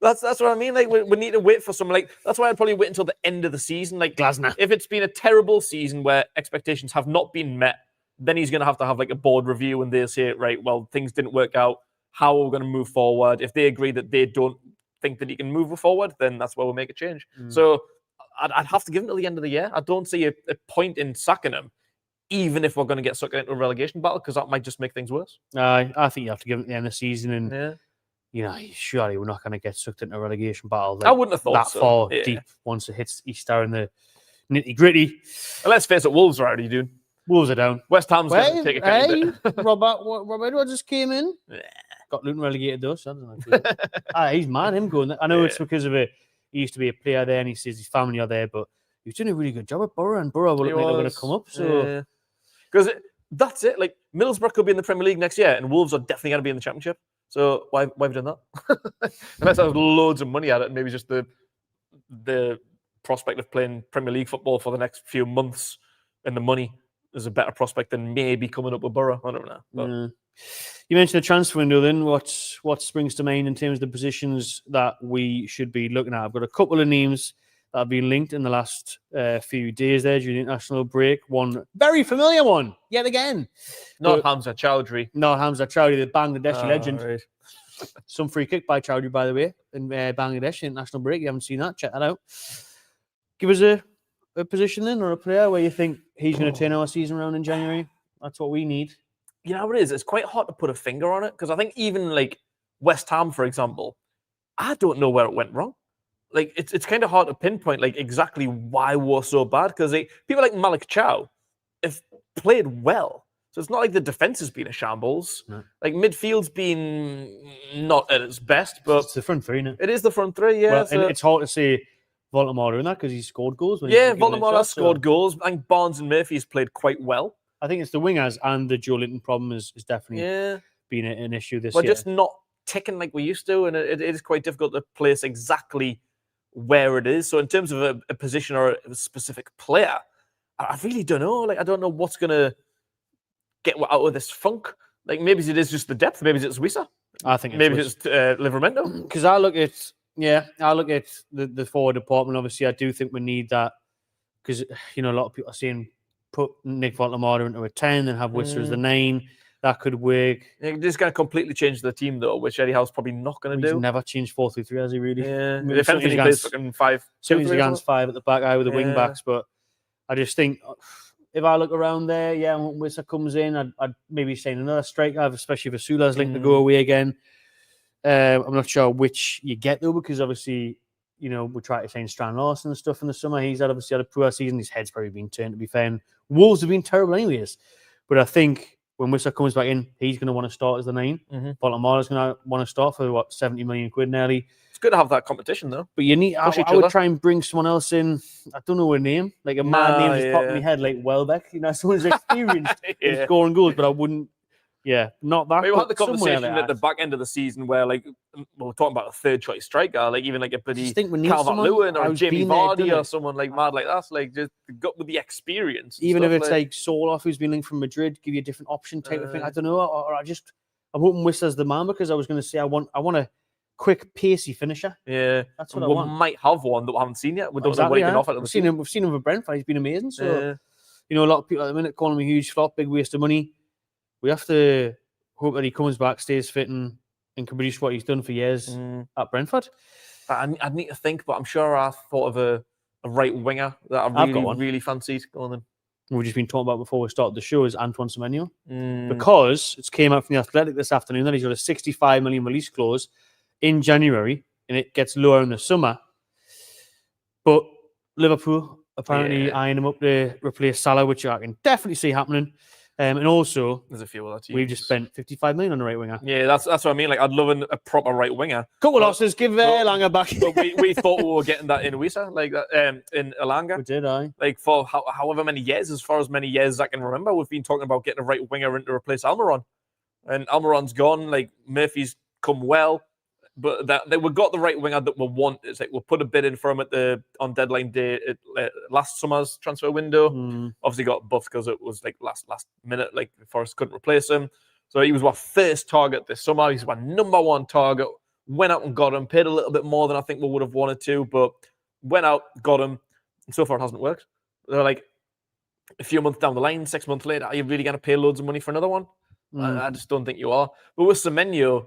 That's what I mean. Like we need to wait for some. Like that's why I'd probably wait until the end of the season. Like Glasner. If it's been a terrible season where expectations have not been met, then he's going to have like a board review, and they'll say, right, well, things didn't work out. How are we going to move forward? If they agree that they don't think that he can move forward, then that's where we'll make a change. So I'd have to give him till the end of the year. I don't see a point in sacking him, even if we're going to get sucked into a relegation battle, because that might just make things worse. I think you have to give him at the end of the season, and surely we're not going to get sucked into a relegation battle. I wouldn't have thought that far deep once it hits Easter in the nitty gritty. And let's face it, Wolves are already doing. Wolves are down. West Ham's going to take a bit. Robert Edwards just came in. Got Luton relegated though, so I don't know. He's mad, him going there. I know it's because of it. He used to be a player there, and he says his family are there, but he's doing a really good job at Borough, and Borough will look like they're going to come up. So, because that's it. Like Middlesbrough could be in the Premier League next year, and Wolves are definitely going to be in the Championship. So why have you done that? Unless I have loads of money at it, and maybe just the prospect of playing Premier League football for the next few months and the money is a better prospect than maybe coming up with Borough. I don't know. But... You mentioned the transfer window then. What springs to mind in terms of the positions that we should be looking at? I've got a couple of names that have been linked in the last few days there during the international break. One very familiar one, yet again. Not Hamza Chowdhury. Not Hamza Chowdhury, the Bangladeshi legend. Right. Some free kick by Chowdhury, by the way, in Bangladesh international break. You haven't seen that? Check that out. Give us a position then, or a player where you think he's going to turn our season around in January. That's what we need. You know what it is? It's quite hard to put a finger on it because I think even like West Ham, for example, I don't know where it went wrong. Like it's kind of hard to pinpoint like exactly why we're so bad because people like Malik Chow have played well. So it's not like the defense has been a shambles. No. Like midfield's been not at its best, but it's the front three, isn't it? It is the front three, yeah. Well, and it's hard to say Voldemort doing that because he scored goals. Voldemort has scored goals. I think Barnes and Murphy's played quite well. I think it's the wingers and the Joe Linton problem is definitely been an issue this year. We're just not ticking like we used to, and it is quite difficult to place exactly where it is. So in terms of a position or a specific player, I really don't know. Like I don't know what's going to get out of this funk. Like maybe it is just the depth. Maybe it's Wissa. I think maybe it's Livramento. Because I look at the forward department. Obviously, I do think we need that because a lot of people are saying put Nick Voldemort into a 10 and have Wissa as the 9. That could work. It's just going to completely change the team, though, which Eddie Howe's probably not going to do. He's never changed 4-3-3, has he, really? Yeah. If anything, he plays fucking 5. Certainly against 5 at the back eye with the wing backs, but I just think if I look around there, when Wissa comes in, I'd maybe say another striker, especially if Asula's linked to go away again. I'm not sure which you get, though, because obviously, we try to sign Strand Larson and stuff in the summer. He's obviously had a poor season. His head's probably been turned, to be fair. And Wolves have been terrible anyways. But I think when Wissa comes back in, he's going to want to start as the 9. Voldemort's going to want to start for, 70 million quid nearly. It's good to have that competition, though. But you need, I would try and bring someone else in. I don't know a name. Like a mad name just popped in my head, like Welbeck. Someone's experienced in scoring goals, but I wouldn't. Yeah, not that. We had the conversation at the back end of the season where, we're talking about a third choice striker, even like a bloody Calvert-Lewin or a Jamie Vardy or someone mad like that. Just got with the experience. Even if it's like Soloff, who's been linked from Madrid, give you a different option type of thing. I don't know. Or I'm hoping Wissa's the man because I was going to say I want a quick, pacey finisher. Yeah, that's what I want. We might have one that we haven't seen yet. We've seen him with Brentford. He's been amazing. So a lot of people at the minute calling him a huge flop, big waste of money. We have to hope that he comes back, stays fit, and can produce what he's done for years at Brentford. I'd need to think, but I'm sure I thought of a right winger that I really fancied going in. We've just been talking about before we started the show is Antoine Semenyo. Because it came out from the Athletic this afternoon that he's got a 65 million release clause in January, and it gets lower in the summer. But Liverpool apparently eyeing him up to replace Salah, which I can definitely see happening. And also, there's a few other teams. We've just spent 55 million on the right winger. Yeah, that's what I mean. I'd love a proper right winger. Couple losses, give Elanga back. But we thought we were getting that in Wissa, in Elanga. We did, aye. For however many years, as far as many years as I can remember, we've been talking about getting a right winger in to replace Almiron. And Almiron's gone. Murphy's come well. But we got the right winger that we want. It's we'll put a bid in for him on deadline day last summer's transfer window. Obviously got buffed because it was last minute. Forest couldn't replace him, so he was our first target this summer. He's our number one target. Went out and got him. Paid a little bit more than I think we would have wanted to, but went out, got him. And so far, it hasn't worked. They're a few months down the line, 6 months later, are you really going to pay loads of money for another one? I just don't think you are. But with Semenyo,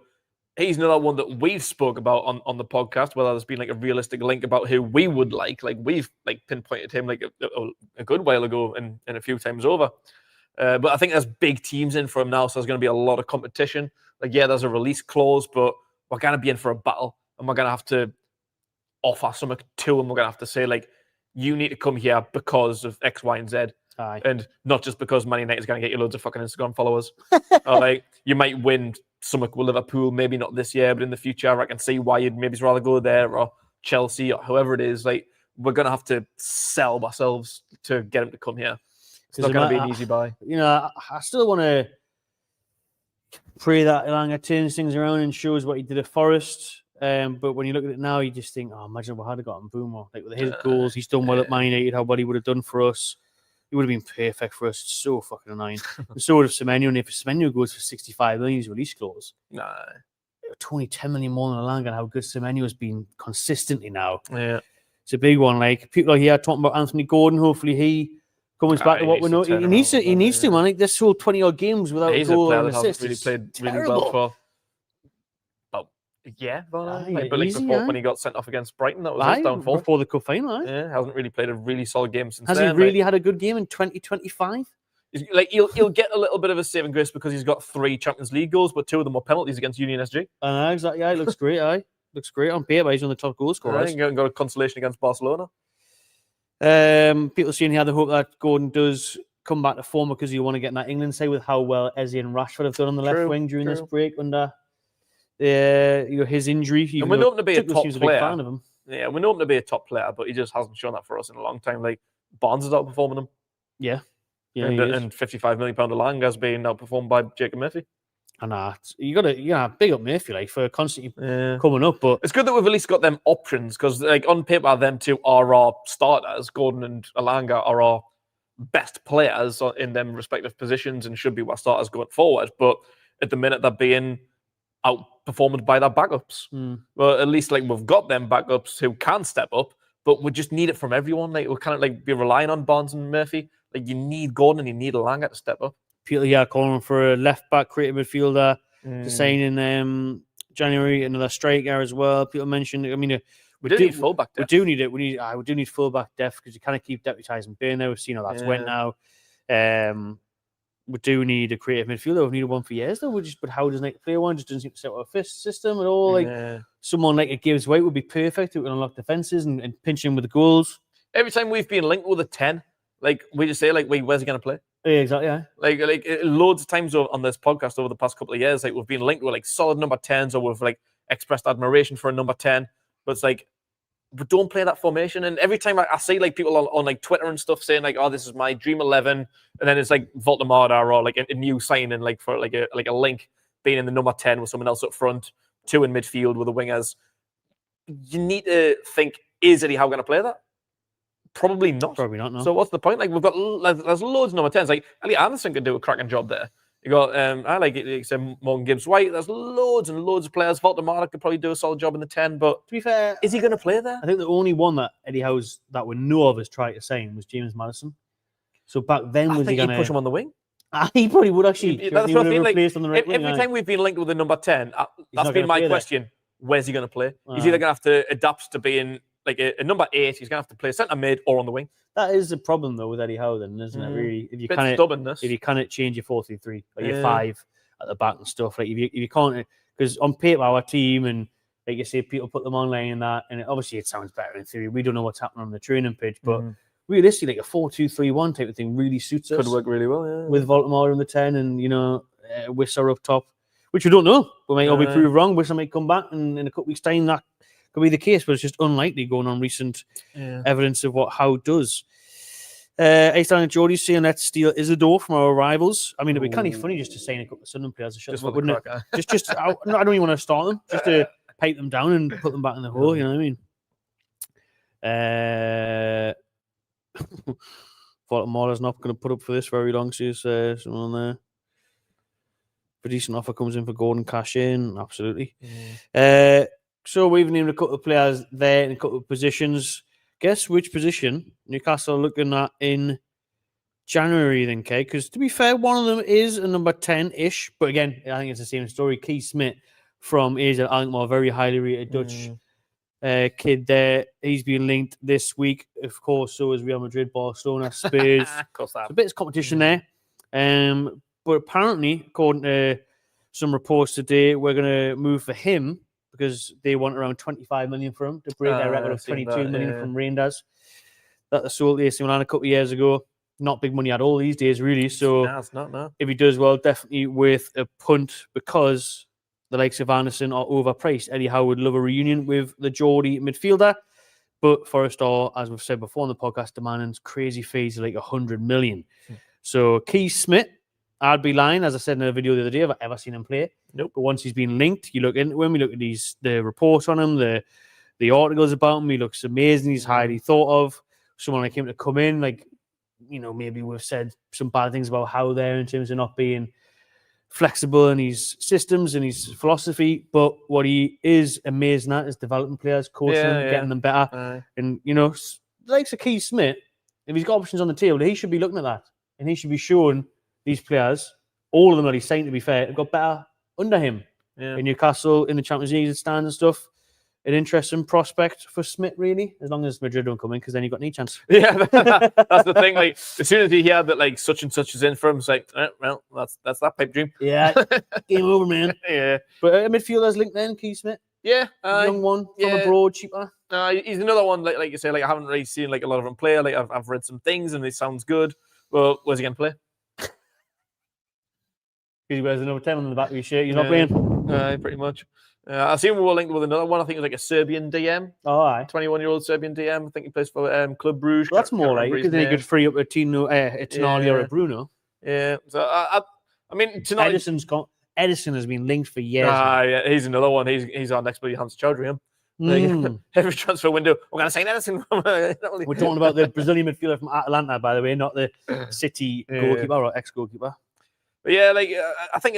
he's another one that we've spoke about on the podcast, whether there's been a realistic link about who we would like. We've pinpointed him a good while ago and a few times over. But I think there's big teams in for him now, so there's going to be a lot of competition. There's a release clause, but we're going to be in for a battle, and we're going to have to offer something to him. We're going to have to say, you need to come here because of X, Y, and Z. Aye. And not just because Man United is going to get you loads of fucking Instagram followers. Or you might win something with Liverpool, maybe not this year, but in the future, I can see why you'd maybe rather go there, or Chelsea, or whoever it is. We're going to have to sell ourselves to get him to come here. It's not going to be an easy buy. You know, I still want to pray that Elanga turns things around and shows what he did at Forest. But when you look at it now, you just think, oh, imagine if we had gotten Boomer. Like with his goals, he's done well at Man United, how well he would have done for us. He would have been perfect for us. It's so fucking annoying. And so would have Semenyo. And if Semenyo goes for 65 million, his release clause. Nah. It's only 10 million more than Elanga, and how good Semenyo has been consistently now. Yeah. It's a big one. Like people are here talking about Anthony Gordon. Hopefully he comes back to what we know. He needs to, man. Like this whole 20-odd games without a goal and assist. Really played really well for when he got sent off against Brighton, that was his downfall. Before the cup final, yeah, hasn't really played a really solid game since then. Has he really had a good game in 2025? Like he'll get a little bit of a saving grace because he's got 3 Champions League goals, but 2 of them were penalties against Union SG. Exactly. Yeah, it looks great. Looks great on paper. He's on the top goal scorers. Got a consolation against Barcelona. People saying here they hope that Gordon does come back to form because you want to get in that England side with how well Eze and Rashford have done on the left wing during this break under his injury. And we're known to be a top player. Fan of him. Yeah, we're known to be a top player, but he just hasn't shown that for us in a long time. Like Barnes is outperforming him. Yeah. And £55 million Elanga is being outperformed by Jacob Murphy. And you gotta big up Murphy like for constantly coming up. But it's good that we've at least got them options because like on paper, them 2 are our starters. Gordon and Elanga are our best players in them respective positions and should be our starters going forward. But at the minute, they're being outperformed by their backups. Well, at least like we've got them backups who can step up, but we just need it from everyone. Like we're kind of like be relying on Barnes and Murphy. Like you need Gordon and you need Elanga to step up. People here calling for a left back, creative midfielder to sign in January, another striker as well. People mentioned, I mean, we do need fullback depth. We do need it. We do need fullback depth because you kind of keep deputising Byrne there. We've seen how that's went now. We do need a creative midfielder. We've needed one for years though. But how does Nick play one? Just doesn't seem to set up a system at all. Like someone like a Gibbs White would be perfect. It would unlock defences and pinch in with the goals. Every time we've been linked with a 10, like we just say, like, wait, where's he going to play? Yeah, exactly. Yeah. Like loads of times on this podcast over the past couple of years, like we've been linked with like solid number 10s, or we've like expressed admiration for a number 10. But it's like, but don't play that formation. And every time I see like people on like Twitter and stuff saying like, oh, this is my dream 11, and then it's like Voltemada or like a new signing like for like a link being in the number 10 with someone else up front, 2 in midfield with the wingers. You need to think, is Eddie Howe going to play that? Probably not. Probably not, no. So what's the point? Like we've got there's loads of number 10s. Like Elliot Anderson could do a cracking job there. You got I like Morgan Gibbs White. There's loads and loads of players. Voltemada could probably do a solid job in the 10, but to be fair, is he going to play there? I think the only one that Eddie Howe's that we know of has tried to sign was James Maddison. So back then, was he going to push him on the wing? He probably would actually. That's what I mean. Like, every time we've been linked with a number 10, that's been my question. There. Where's he going to play? He's either going to have to adapt to being like a number 8. He's going to have to play centre mid or on the wing. That is the problem though with Eddie Howe, then, isn't it? Really, if you can't change your 4-3-3 or your 5 at the back and stuff, like if you can't, because on paper our team and like you say, people put them online and that, and obviously it sounds better in theory. We don't know what's happening on the training pitch, but realistically, like a 4-2-3-1 type of thing really suits us. Could work really well, yeah. With Voltemada on the 10 and Whistler up top, which we don't know. We might all be proved wrong. Whistler might come back, and in a couple weeks' time that could be the case, but it's just unlikely going on recent evidence of what Howe does. Aidan and Geordie saying let's steal Isidore from our rivals. I mean, it'd be kind of funny just to sign a couple of Sunderland players, wouldn't it? Just I don't even want to start them, just to pipe them down and put them back in the hole. You know what I mean? Voltemada's not going to put up for this very long. Says someone there. If a decent offer comes in for Gordon, cash in. Absolutely. So we've named a couple of players there in a couple of positions. Guess which position Newcastle are looking at in January then, Kay? Because to be fair, one of them is a number 10-ish. But again, I think it's the same story. Keith Smith from Asia Alkmaar, very highly rated Dutch kid there. He's been linked this week. Of course, so is Real Madrid, Barcelona, Spurs. Of course that. A bit of competition there. But apparently, according to some reports today, we're going to move for him because they want around 25 million for him to break their record of 22 million from Rangers. That they sold AC Milan a couple of years ago. Not big money at all these days, really. So it's not, no. If he does well, definitely worth a punt because the likes of Anderson are overpriced. Eddie Howe would love a reunion with the Geordie midfielder. But Forest are, as we've said before on the podcast, demanding crazy fees of like 100 million. So Keith Smith, I'd be lying, as I said in a video the other day, have I ever seen him play? Nope. But once he's been linked, you look into him, we look at the reports on him, the articles about him, he looks amazing, he's highly thought of. Someone like him to come in, like, you know, maybe we've said some bad things about Howe there in terms of not being flexible in his systems and his philosophy, but what he is amazing at is developing players, coaching them, getting them better. And, you know, like Keith Smith, if he's got options on the table, he should be looking at that. And he should be showing these players, all of them that he's saying, to be fair, have got better under him. In Newcastle, in the Champions League stands and stuff. An interesting prospect for Smith, really, as long as Madrid don't come in, because then you've got any chance. Yeah, that's the thing. Like, as soon as he heard that, like, such and such is in for him, it's like, well, that's that pipe dream. Yeah, game over, man. Yeah. But a midfielder's linked then, Keith Smith. Yeah. Young one, from abroad, cheaper. He's another one, like you say, like, I haven't really seen, like, a lot of him play. Like, I've read some things, and it sounds good. Well, where's he going to play? He wears the number 10 on the back of his shirt. He's not playing. Pretty much. I've seen we were linked with another one. I think it was like a Serbian DM. Oh, aye. 21-year-old Serbian DM. I think he plays for Club Bruges. Well, that's more like, because then he could free up a Tonali or a Bruno. Yeah. So, I mean, tonight... Edison has been linked for years. Yeah, he's another one. He's our next bloody Hans Chowdhury. Like, every transfer window, we're going to sign Edison. We're talking about the Brazilian midfielder from Atlanta, by the way, not the City goalkeeper or ex-goalkeeper. But yeah, like, I think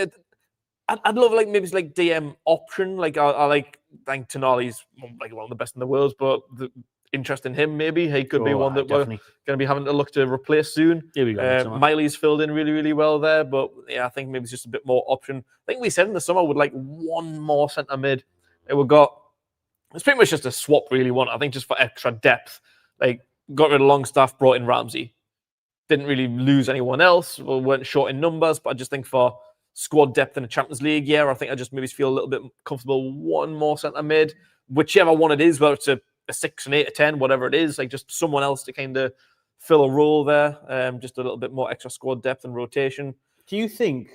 I'd love, like, maybe it's like DM option. Like, I like Tonali's like one of the best in the world, but the interest in him, maybe he could be one that definitely. We're going to be having to look to replace soon. Here we go. Miley's filled in really, really well there, but yeah, I think maybe it's just a bit more option. I think we said in the summer would like one more centre mid. It's pretty much just a swap, really. I think just for extra depth. Like, got rid of Longstaff, brought in Ramsey. Didn't really lose anyone else. Weren't short in numbers, but I just think for squad depth in the Champions League, I think I just maybe feel a little bit comfortable one more centre mid, whichever one it is, whether it's a 6, an 8, a 10, whatever it is, like just someone else to kind of fill a role there, just a little bit more extra squad depth and rotation. Do you think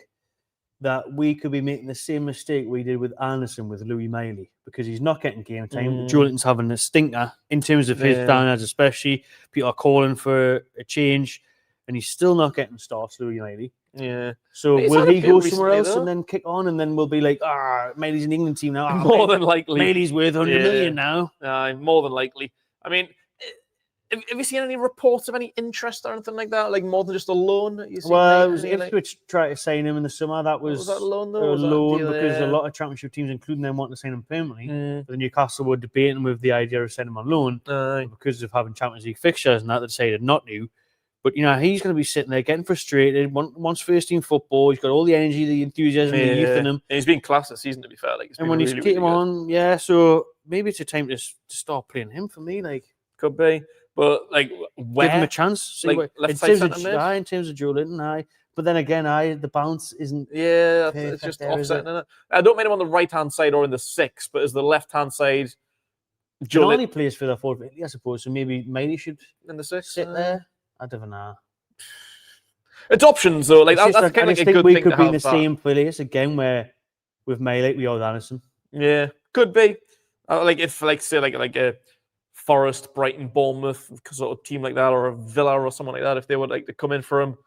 that we could be making the same mistake we did with Anderson with Louis Miley, because he's not getting game time? Joelinton's having a stinker in terms of his standards, especially. People are calling for a change, and he's still not getting starts, Louis Miley. Yeah. So will he go somewhere else and then kick on, and then we'll be like, Miley's in the England team now. More than likely. Miley's worth 100 million now. More than likely. I mean, have you seen any reports of any interest or anything like that? Like more than just a loan? Well, Ipswich tried to sign him in the summer. That was that a loan, though? A loan because a lot of Championship teams, including them, wanted to sign him permanently. But the Newcastle were debating with the idea of signing him on loan. Because of having Champions League fixtures and that, they decided not to. But, you know, he's going to be sitting there getting frustrated, wants first-team football. He's got all the energy, the enthusiasm, the youth in him. And he's been class this season, to be fair. Like, and when he's taking him on, so maybe it's a time to start playing him for me. Like, could be. But, like, where? Give him a chance. See like, in terms of Joelinton, but then again, the bounce isn't. Yeah, it's just offsetting it. I don't mean him on the right-hand side or in the 6, but as the left-hand side, Joelinton only plays for the forward, I suppose. So maybe Miley should in the 6 sit there. I don't know. It's options though. Like that's kind of like a good thing. We could be in the same place again, where with Miley we are Anderson. Yeah, could be. Like if, like, say, like a Forest, Brighton, Bournemouth sort of team like that, or a Villa or someone like that, if they would like to come in for him,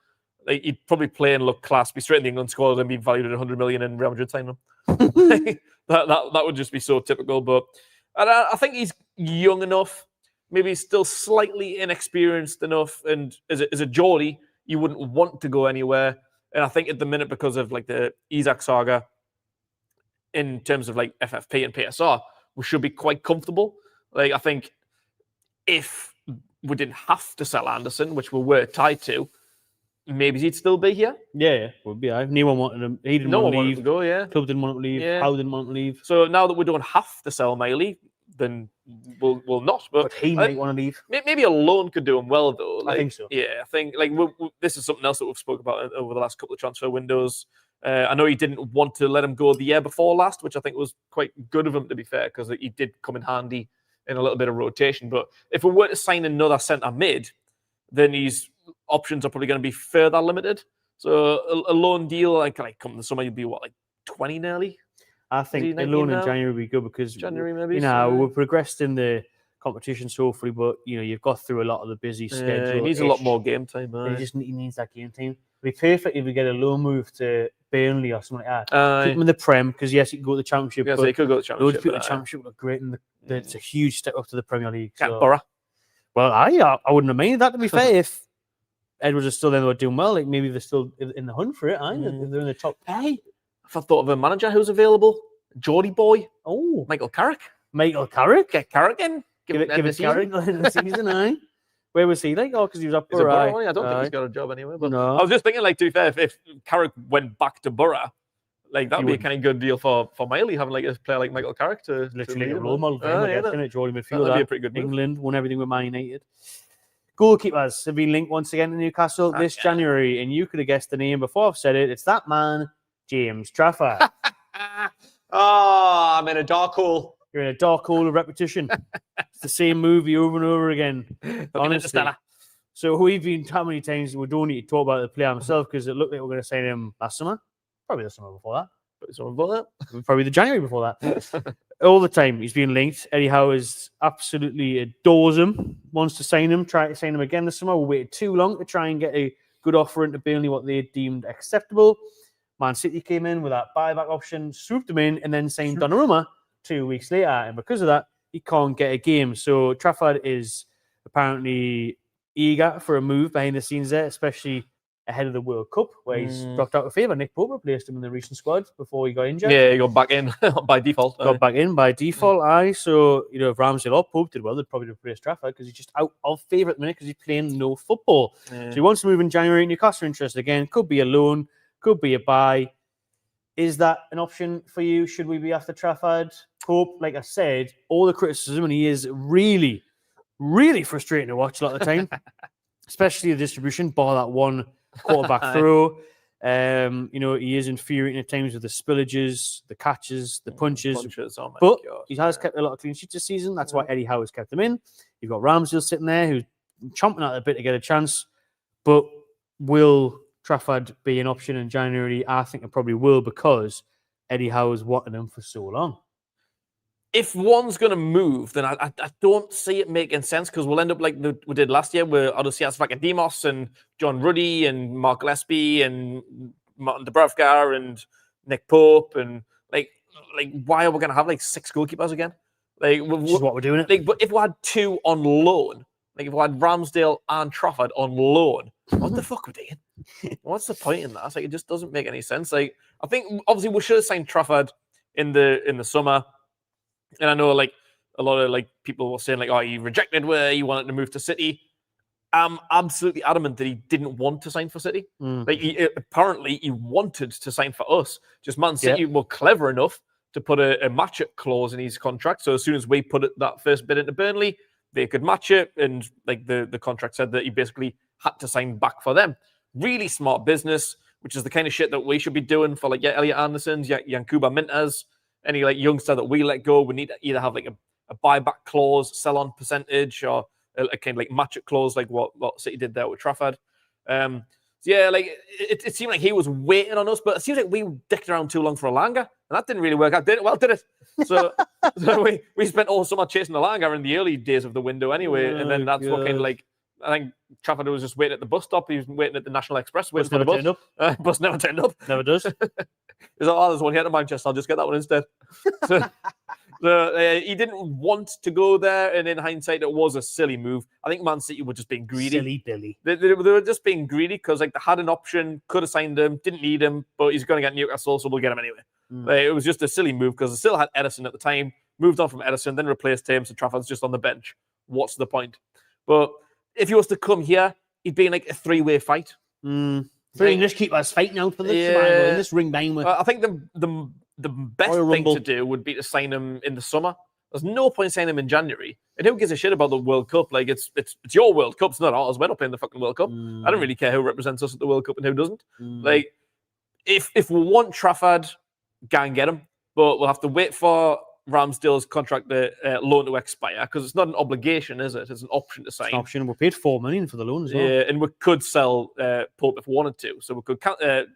like, he'd probably play and look class, be straight in the England squad, and be valued at 100 million, and Real Madrid sign him. that would just be so typical. But I think he's young enough. Maybe he's still slightly inexperienced enough, and as a Geordie, you wouldn't want to go anywhere. And I think at the minute, because of like the Isak saga, in terms of like FFP and PSR, we should be quite comfortable. Like, I think if we didn't have to sell Anderson, which we were tied to, maybe he'd still be here. Yeah, would be. No one wanted him. He didn't want to leave. To go. Yeah, club didn't want to leave. Howe didn't want to leave. So now that we don't have to sell Miley, then we'll not. But he might want to leave. Maybe a loan could do him well, though. Like, I think so. Yeah, I think like this is something else that we've spoke about over the last couple of transfer windows. I know he didn't want to let him go the year before last, which I think was quite good of him, to be fair, because he did come in handy in a little bit of rotation. But if we were to sign another centre mid, then his options are probably going to be further limited. So a loan deal, like come the summer, you'd be what, like 20 nearly? I think a loan in January would be good because January maybe. You know, we've progressed in the competitions, hopefully. But you've got through a lot of the busy schedule. He needs a lot more game time. He needs that game time. It'd be perfect if we get a loan move to Burnley or something like that. Keep him in the Prem, because yes, he can go to the Championship. Yes, he could go to the Championship. Loads of people at the Championship look great, and it's a huge step up to the Premier League. So. Borough. Well, I wouldn't have minded that, to be fair, if Edwards is still there, they were doing well. Like, maybe they're still in the hunt for it. They're in the top. Hey, if I thought of a manager who's available, Geordie boy. Oh, Michael Carrick. Get Carrick in. Give it Carrick in the season, aye. Where was he? Like, because he was up Borough. I don't think he's got a job anyway. But no. I was just thinking, like, to be fair, if Carrick went back to Borough, like, that'd be a kind of good deal for Miley, having like a player like Michael Carrick to literally a role model. Geordie midfield. That'd be a pretty good move. England won everything with Man United. Goalkeepers have been linked once again to Newcastle this January, and you could have guessed the name before I've said it. It's that man, James Trafford. I'm in a dark hole. You're in a dark hole of repetition. It's the same movie over and over again. Honestly. So we've been how many times we don't need to talk about the player himself, because it looked like we were going to sign him last summer. Probably the summer before that. Probably the January before that. All the time he's been linked. Eddie Howe is absolutely adores him, wants to sign him, try to sign him again this summer. We waited too long to try and get a good offer into Burnley, what they deemed acceptable. Man City came in with that buyback option, swooped him in, and then signed Donnarumma 2 weeks later. And because of that, he can't get a game. So Trafford is apparently eager for a move behind the scenes there, especially ahead of the World Cup, where he's dropped out of favour. Nick Pope replaced him in the recent squad before he got injured. Yeah, he got back in by default. Aye. So, if Ramsdale or Pope did well, they'd probably replace Trafford, because he's just out of favour at the minute because he's playing no football. So he wants to move in January. Newcastle interested again. Could be a loan, could be a buy. Is that an option for you? Should we be after Trafford? Pope, like I said, all the criticism, and he is really, really frustrating to watch a lot of the time, especially the distribution, bar that one quarterback throw. He is infuriating at times with the spillages, the catches, the punches. But he has kept a lot of clean sheets this season. That's why Eddie Howe has kept him in. You've got Ramsdale sitting there who's chomping at the bit to get a chance. But will Trafford be an option in January? I think it probably will, because Eddie Howe has wanted him for so long. If one's going to move, then I don't see it making sense, because we'll end up like we did last year, where Odysseas Vakadimos and John Ruddy and Mark Gillespie and Martin Dubravka and Nick Pope, and like why are we going to have like 6 goalkeepers again? Like, which is what we're doing. But if we had 2 on loan, like if we had Ramsdale and Trafford on loan, what the fuck are we doing? What's the point in that? It's like, it just doesn't make any sense. Like, I think obviously we should have signed Trafford in the summer. And I know, like, a lot of like people were saying, like, oh, he rejected where he wanted to move to City. I'm absolutely adamant that he didn't want to sign for City. Like, apparently he wanted to sign for us. Just Man City were clever enough to put a match-it clause in his contract. So as soon as we put that first bid into Burnley, they could match it. And like the contract said that he basically had to sign back for them. Really smart business, which is the kind of shit that we should be doing for like Elliot Andersons, Yankuba Mintas. Any like youngster that we let go, we need to either have like a buyback clause, sell on percentage, or a kind of like match it clause, like what City did there with Trafford. Like it seemed like he was waiting on us, but it seems like we dicked around too long for Alanga, and that didn't really work out, did it? Well, did it? So we spent all summer chasing Alanga in the early days of the window anyway, and then that's what kind of like, I think Trafford was just waiting at the bus stop. He was waiting at the National Express, waiting for the bus. Bus never turned up. Never does. He's like, there's one here to Manchester. I'll just get that one instead. He didn't want to go there, and in hindsight, it was a silly move. I think Man City were just being greedy. Silly Billy. They were just being greedy, because like they had an option, could have signed him, didn't need him, but he's going to get Newcastle, so we'll get him anyway. It was just a silly move, because they still had Edison at the time, moved on from Edison, then replaced him, so Trafford's just on the bench. What's the point? But if he was to come here, he'd be in like a 3-way fight. Three English keepers fighting out for the survival in this ring bang. I think the best thing to do would be to sign him in the summer. There's no point signing him in January. And who gives a shit about the World Cup? Like, it's your World Cup, it's not ours. We're not playing the fucking World Cup. I don't really care who represents us at the World Cup and who doesn't. Like, if we want Trafford, go and get him. But we'll have to wait for Ramsdale's contract loan to expire, because it's not an obligation, is it? It's an option to sign. It's an option. We paid $4 million for the loan as well. Yeah, and we could sell Pope if we wanted to. So we could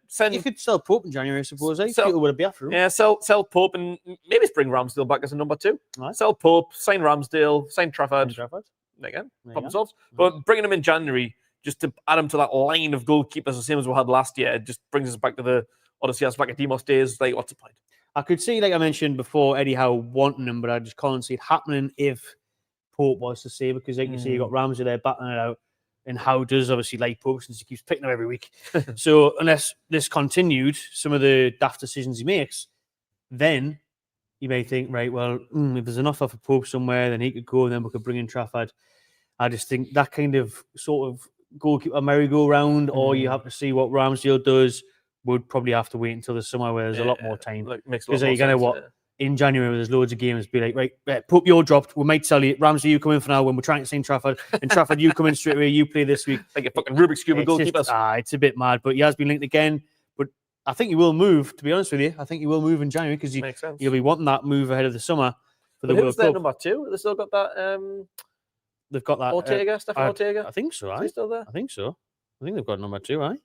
send. You could sell Pope in January, I suppose. Sell- People would be after him. Yeah, sell Pope and maybe bring Ramsdale back as a number 2. Right. Sell Pope, sign Ramsdale, sign Trafford. Trafford. Again, There you problem go. solved. But bringing him in January, just to add him to that line of goalkeepers, the same as we had last year, it just brings us back to the Odyssey Demos days. Like, what's the point? I could see, like I mentioned before, Eddie Howe wanting him, but I just can't see it happening if Pope was to say, because like you see, you got Ramsey there battling it out, and Howe does obviously like Pope since he keeps picking him every week. So unless this continued, some of the daft decisions he makes, then you may think, right, well, if there's an offer for Pope somewhere, then he could go, and then we could bring in Trafford. I just think that kind of sort of goalkeeper merry-go-round, or you have to see what Ramsdale does, would probably have to wait until the summer where there's a lot more time. Like, makes a Because lot you're more going to sense, in January, where there's loads of games, be like, right, Pope, you're dropped. We might sell you. Ramsey, you come in for now when we're trying to sign Trafford. And Trafford, you come in straight away. You play this week. Like a fucking Rubik's Cube of goalkeepers. It's a bit mad, but he has been linked again. But I think he will move, to be honest with you. I think he will move in January, because Makes sense. you'll be wanting that move ahead of the summer for the But World who's their Cup. number 2? They still got that They've got that. Ortega, Stefan Ortega? I think so, Is he right? still there? I think so. I think they've got number 2, right?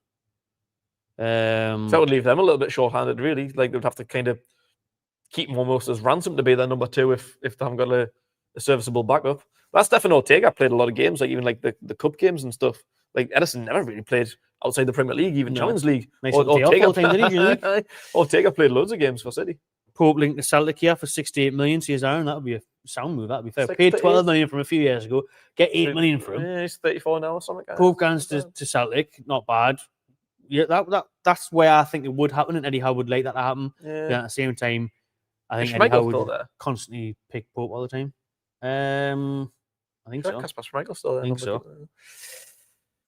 So that would leave them a little bit short-handed, really. Like, they'd have to kind of keep him almost as ransom to be their number 2 if they haven't got a serviceable backup. That Stefan Ortega played a lot of games, like even like the cup games and stuff. Like, Edison never really played outside the Premier League, even Challenge League. Nice Ortega played loads of games for City. Pope linked to Celtic here for 68 million. See his Aaron, that would be a sound move. That would be fair. 6 Paid to 12 8. million from a few years ago. Get 8 million for him. Yeah, he's 34 now or something. Pope goes to Celtic, not bad. Yeah, that's where I think it would happen, and Eddie Howe would like that to happen. Yeah. But at the same time, I think Is Eddie Howe Schmeichel's still would there? constantly pick Pope all the time. I think so. Kasper Schmeichel's still there. I think so.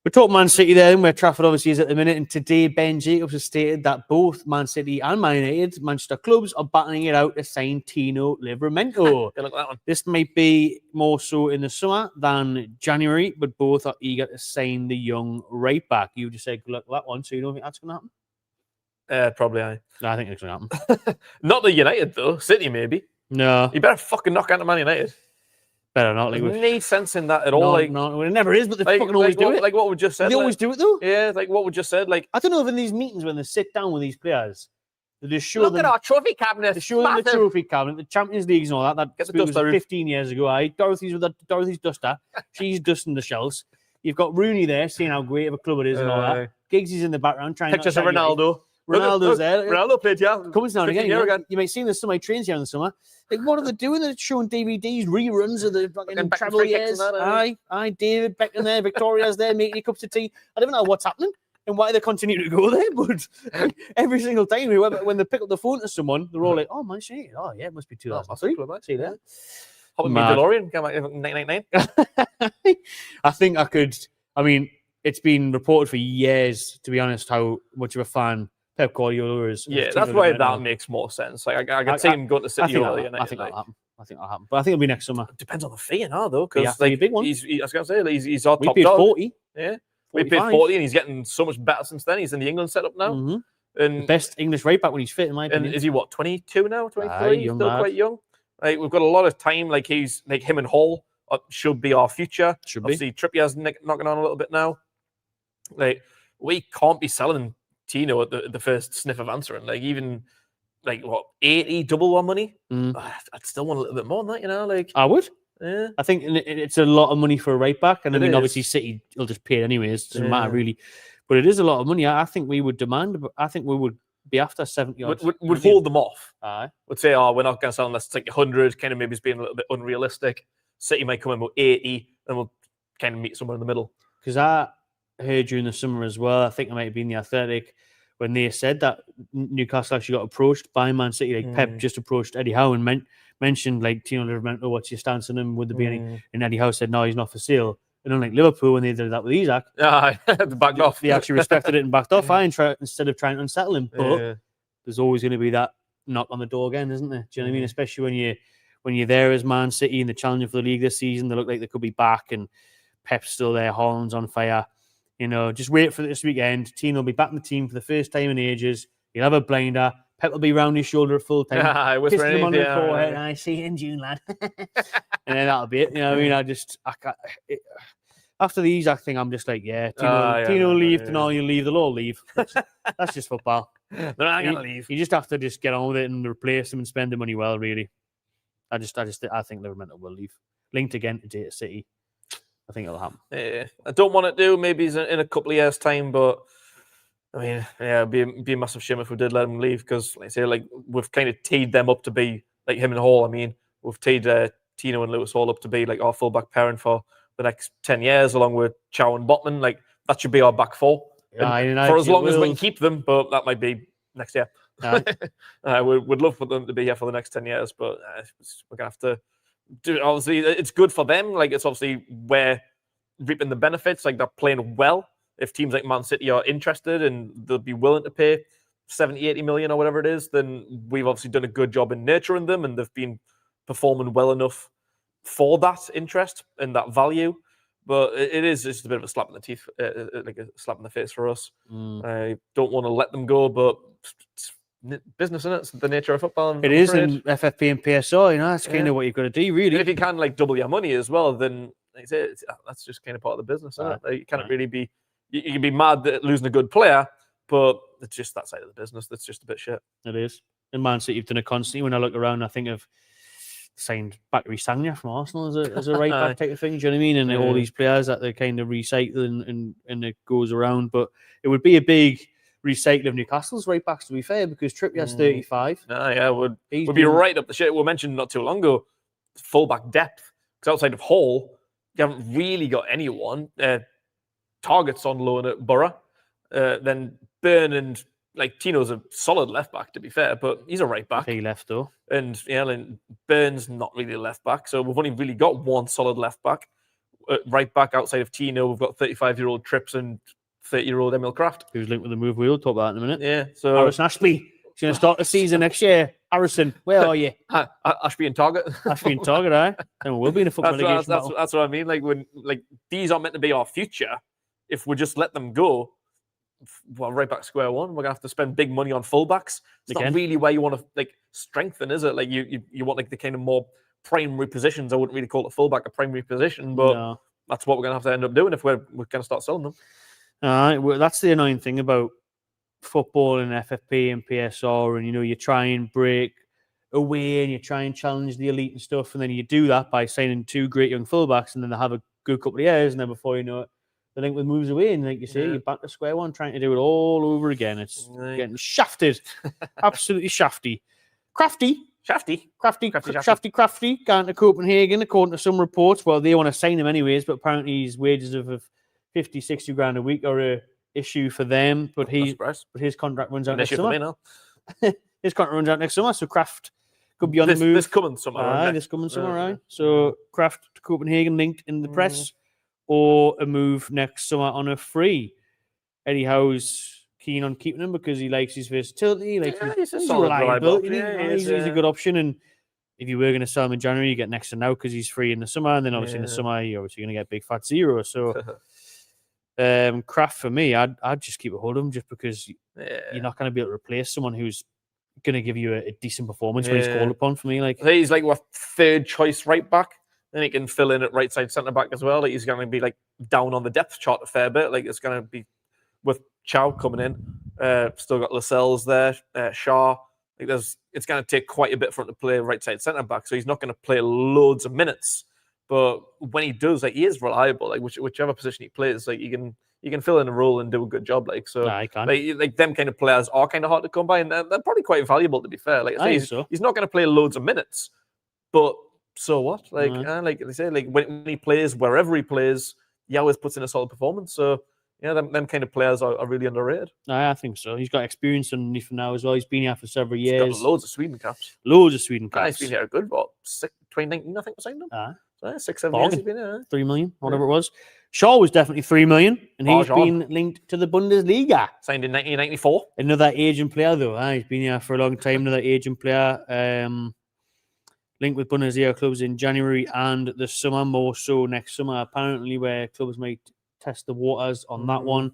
We're talking Man City then, where Trafford obviously is at the minute. And today, Ben Jacobs has stated that both Man City and Man United, Manchester clubs, are battling it out to sign Tino Livramento. Good luck with that one. This might be more so in the summer than January, but both are eager to sign the young right back. You just said good luck with that one, so you don't think that's going to happen? Probably I. No, I think it's going to happen. Not the United, though. City, maybe. No, You better fucking knock out the Man United. better not. There's Like, no sense in that at all. Like, no, it never is, but they fucking always do it. Like what we just said. They always do it, though. Yeah, like what we just said. Like, I don't know if in these meetings when they sit down with these players, they just show look them, at our trophy cabinet. they show them the trophy cabinet, the Champions Leagues and all that. That Get the was duster, Ruth. 15 years ago. Dorothy's with Dorothy's duster. She's dusting the shelves. You've got Rooney there saying how great of a club it is and all that. Giggs in the background trying Pictures not of to Ronaldo. Ronaldo's there. Ronaldo played, yeah. Comes down 15 again. year ago. You might see them somebody trains here in the summer. Like, what are they doing? They're showing DVDs, reruns of the fucking Beckham treble free kicks years. and that, Aye, David Beckham there, Victoria's there, making you cups of tea. I don't know what's happening and why they continue to go there, but every single time when they pick up the phone to someone, they're all like, "Oh, man, shit. Oh, yeah, it must be 2003." See that? Hop in Mad. DeLorean. Come back in 999. I think I could. I mean, it's been reported for years, to be honest, how much of a fan Pep Guardiola is. Yeah, that's why that makes more sense. Like, I can see him going to City over the United. I think that'll happen. I think that'll happen. But I think it'll be next summer. Depends on the fee now, though, Yeah, because be a like big one. I was going to say, he's our We top paid dog. 40. Yeah, we paid 45. 40, and he's getting so much better since then. He's in the England setup now, Mhm. and The best English right back when he's fit, in my and opinion. is he what 22 now? 23? Aye, He's young still lad. quite young. Like, we've got a lot of time. Like, he's like him and Hall should be our future. Should be. Obviously, Trippier's knocking on a little bit now. Like, we can't be selling Tino at the first sniff of answering. Like, even like what 80 double one money. Mm. I'd still want a little bit more than that, you know. Like, I would. yeah, I think it's a lot of money for a right back. And I It mean, is. obviously, City will just pay it anyways. Doesn't Yeah. matter, really. But it is a lot of money. I think we would demand, I think we would be after 70 odds. would hold them off. Aye. Would say, oh, we're not going to sell unless it's like 100. Kind of maybe it's being a little bit unrealistic. City might come in with 80, and we'll kind of meet somewhere in the middle. Because I heard during the summer as well, I think it might have been the Athletic, when they said that Newcastle actually got approached by Man City. Like Pep just approached Eddie Howe and mentioned like Tino Livramento, what's your stance on him? Would there be any? And Eddie Howe said, no, he's not for sale. And unlike Liverpool, when they did that with Isaac, They backed off. they actually respected it and backed off. Instead of trying to unsettle him. But there's always going to be that knock on the door again, isn't there? Do you know what I mean? Especially when you're there as Man City and they're challenging for the league this season, they look like they could be back and Pep's still there, Haaland's on fire. You know, just wait for this weekend. Tino will be back in the team for the first time in ages. He'll have a blinder. Pep will be round his shoulder at full time. I whisper Kissing him on anything, the forehead. I see you in June, lad. And then that'll be it. You know what I mean? I can't. After these, I think I'm just like, Tino will leave, Tonali will leave, they'll all leave. That's just football. They're not going to leave. You just have to just get on with it and replace them and spend the money well, really. I think Liverpool will leave. Linked again to Data City. I think it'll happen. Yeah, I don't want it to. Maybe it's in a couple of years' time, but I mean, yeah, it'd be a massive shame if we did let him leave because, like I say, like we've kind of teed them up to be like him and Hall. I mean, we've teed Tino and Lewis Hall up to be like our fullback pairing for the next 10 years, along with Chow and Botman. Like that should be our back four for as long as we can keep them. But that might be next year. We'd love for them to be here for the next 10 years, but we're gonna have to do. Obviously, it's good for them. Like it's obviously we're reaping the benefits. Like they're playing well. If teams like Man City are interested and they'll be willing to pay 70, 80 million or whatever it is, then we've obviously done a good job in nurturing them and they've been performing well enough for that interest and that value. But it's just a bit of a slap in the teeth, like a slap in the face for us. I don't want to let them go, but it's business, isn't it? It's the nature of football. It is in FFP and PSO, that's kind of what you've got to do, really. And if you can like double your money as well, then like I say, that's just kind of part of the business, isn't it? Like, you can't really be. You can be mad at losing a good player, but it's just that side of the business that's just a bit shit. It is. In Man City, you've done it constantly. When I look around, I think of signed Bakary Sagna from Arsenal as a right back type of thing. Do you know what I mean? And all these players that they kind of recycle and it goes around. But it would be a big recycle of Newcastle's right backs, to be fair, because Trippier's 35. Would be right up the shit. We mentioned not too long ago, fullback depth. Because outside of Hall, you haven't really got anyone. Targets on loan at Borough. Then Byrne and Tino's a solid left back, to be fair, but he's a right back. He left though. And Byrne's not really a left back, so we've only really got one solid left back. Right back outside of Tino, we've got 35-year-old Trips and 30-year-old Emil Kraft. Who's linked with the move? We'll talk about that in a minute. Yeah. So Harrison Ashby. He's going to start the season next year. Harrison, where are you? Ashby and Target. Ashby and Target, aye. And we'll be in a football relegation battle. That's what I mean. When these are meant to be our future. If we just let them go, well, right back square one, we're gonna have to spend big money on fullbacks. It's not really where you want to strengthen, is it? Like you want the kind of more primary positions. I wouldn't really call it fullback a primary position, but that's what we're gonna have to end up doing if we're gonna start selling them. Well, that's the annoying thing about football and FFP and PSR, and you try and break away and you try and challenge the elite and stuff, and then you do that by signing two great young fullbacks, and then they have a good couple of years, and then before you know it, the link with moves away, and like you say, you're back to square one, trying to do it all over again. It's getting shafted, absolutely shafty. Crafty. Going to Copenhagen, according to some reports. Well, they want to sign him anyways, but apparently his wages of 50, 60 grand a week are a issue for them. But his contract runs out next summer. His contract runs out next summer, so Kraft could be on the move. This coming summer. This coming summer, right? So Kraft to Copenhagen linked in the press. Or a move next summer on a free. Eddie Howe's keen on keeping him because he likes his versatility. He's a solid reliability. He's a good option. And if you were going to sell him in January, you get next to now because he's free in the summer. And then obviously in the summer, you're obviously going to get big fat zero. So Kraft for me, I'd just keep a hold of him just because you're not going to be able to replace someone who's going to give you a decent performance when he's called upon. For me, he's like what third choice right back. Then he can fill in at right side centre back as well. He's going to be down on the depth chart a fair bit. It's going to be with Chow coming in. Still got Lascelles there, Shaw. It's going to take quite a bit for him to play right side centre back. So he's not going to play loads of minutes. But when he does, he is reliable. Whichever position he plays, he can fill in a role and do a good job. I can. Them kind of players are kind of hard to come by, and they're probably quite valuable to be fair. He's not going to play loads of minutes, but. So what? Like they say, when he plays, wherever he plays, he always puts in a solid performance. So, them kind of players are really underrated. I think so. He's got experience underneath him now as well. He's been here for several years. He's got loads of Sweden caps. He's been here a good, 2019, I think we signed him. So 6, 7 years he's been here. 3 million, whatever it was. Shaw was definitely 3 million, and he's been linked to the Bundesliga. Signed in 1994. Another Asian player, though. He's been here for a long time. Another Asian player. Linked with Bundesliga clubs in January and the summer, more so next summer, apparently, where clubs might test the waters on that one.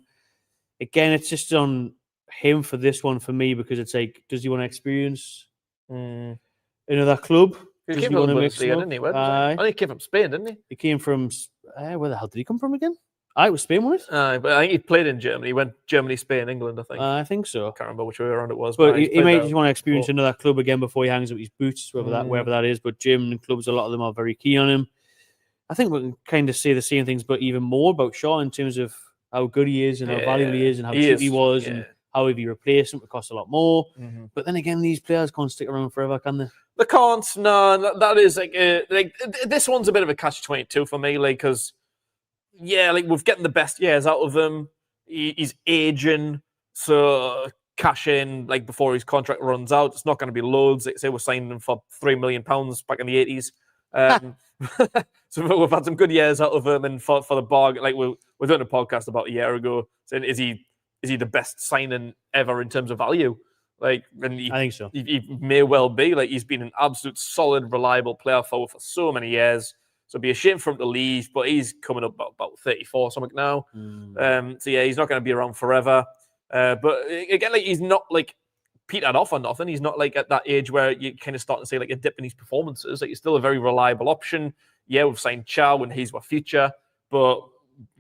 Again, it's just on him for this one for me because it's like, does he want to experience another club? He Does came he from want to the mix Bundesliga, them didn't he? up? Where was he? I think he came from Spain, didn't he? He came from where the hell did he come from again? It was Spain, was it? But I think he played in Germany. He went Germany, Spain, England, I think so. can't remember which way around it was. But he's he played may there just want to experience before. another club again before he hangs up his boots, wherever that is. But German clubs, a lot of them are very keen on him. I think we can kind of say the same things, but even more about Shaw in terms of how good he is and how valuable he is and how cheap he was and how if he replaced him, it would cost a lot more. But then again, these players can't stick around forever, can they? They can't. No, that is like this one's a bit of a catch-22 for me, like because we're getting the best years out of him. He's aging, so cash in like before his contract runs out. It's not going to be loads. Like, say we're signing him for £3 million back in the 80s. So we've had some good years out of him, and for the bargain, like we're doing a podcast about a year ago saying is he the best signing ever in terms of value? Like, and I think so. He may well be. Like, he's been an absolute solid, reliable player for so many years. So it'd be a shame for him to leave, but he's coming up about 34 something now. So he's not going to be around forever. But again, like he's not like petered off or nothing. He's not like at that age where you kind of start to see like a dip in his performances. Like he's still a very reliable option. Yeah, we've signed Chow and he's our future, but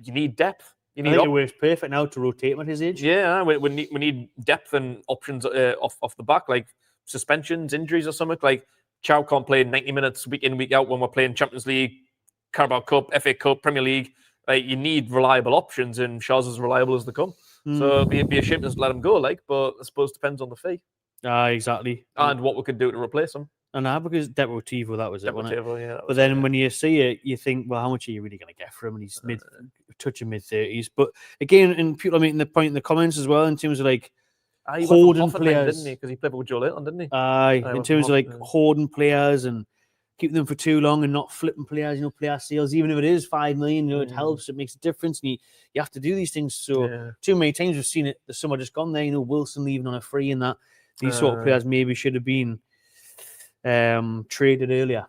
you need depth. I think it works perfect now to rotate him at his age. Yeah, we need depth and options off the back, like suspensions, injuries or something. Like Chow can't play 90 minutes week in, week out when we're playing Champions League, Carabao Cup, FA Cup, Premier League. Like you need reliable options, and Shaw's as reliable as they come. So it'd be a shame to just let him go, like, but I suppose it depends on the fee. Exactly. And what we could do to replace him. And because Deportivo, that was it, wasn't it? Yeah, but then when you see it, you think, well, how much are you really going to get for him? And he's touching mid-30s. But again, and people are making the point in the comments as well in terms of like hoarding players. Didn't he? Because he played with Joe Layton, didn't he? In terms of like hoarding players and keeping them for too long and not flipping players, player sales, even if it is 5 million, it helps, it makes a difference. And you have to do these things. So too many times we've seen it, the summer just gone there, Wilson leaving on a free and that. These sort of players maybe should have been traded earlier,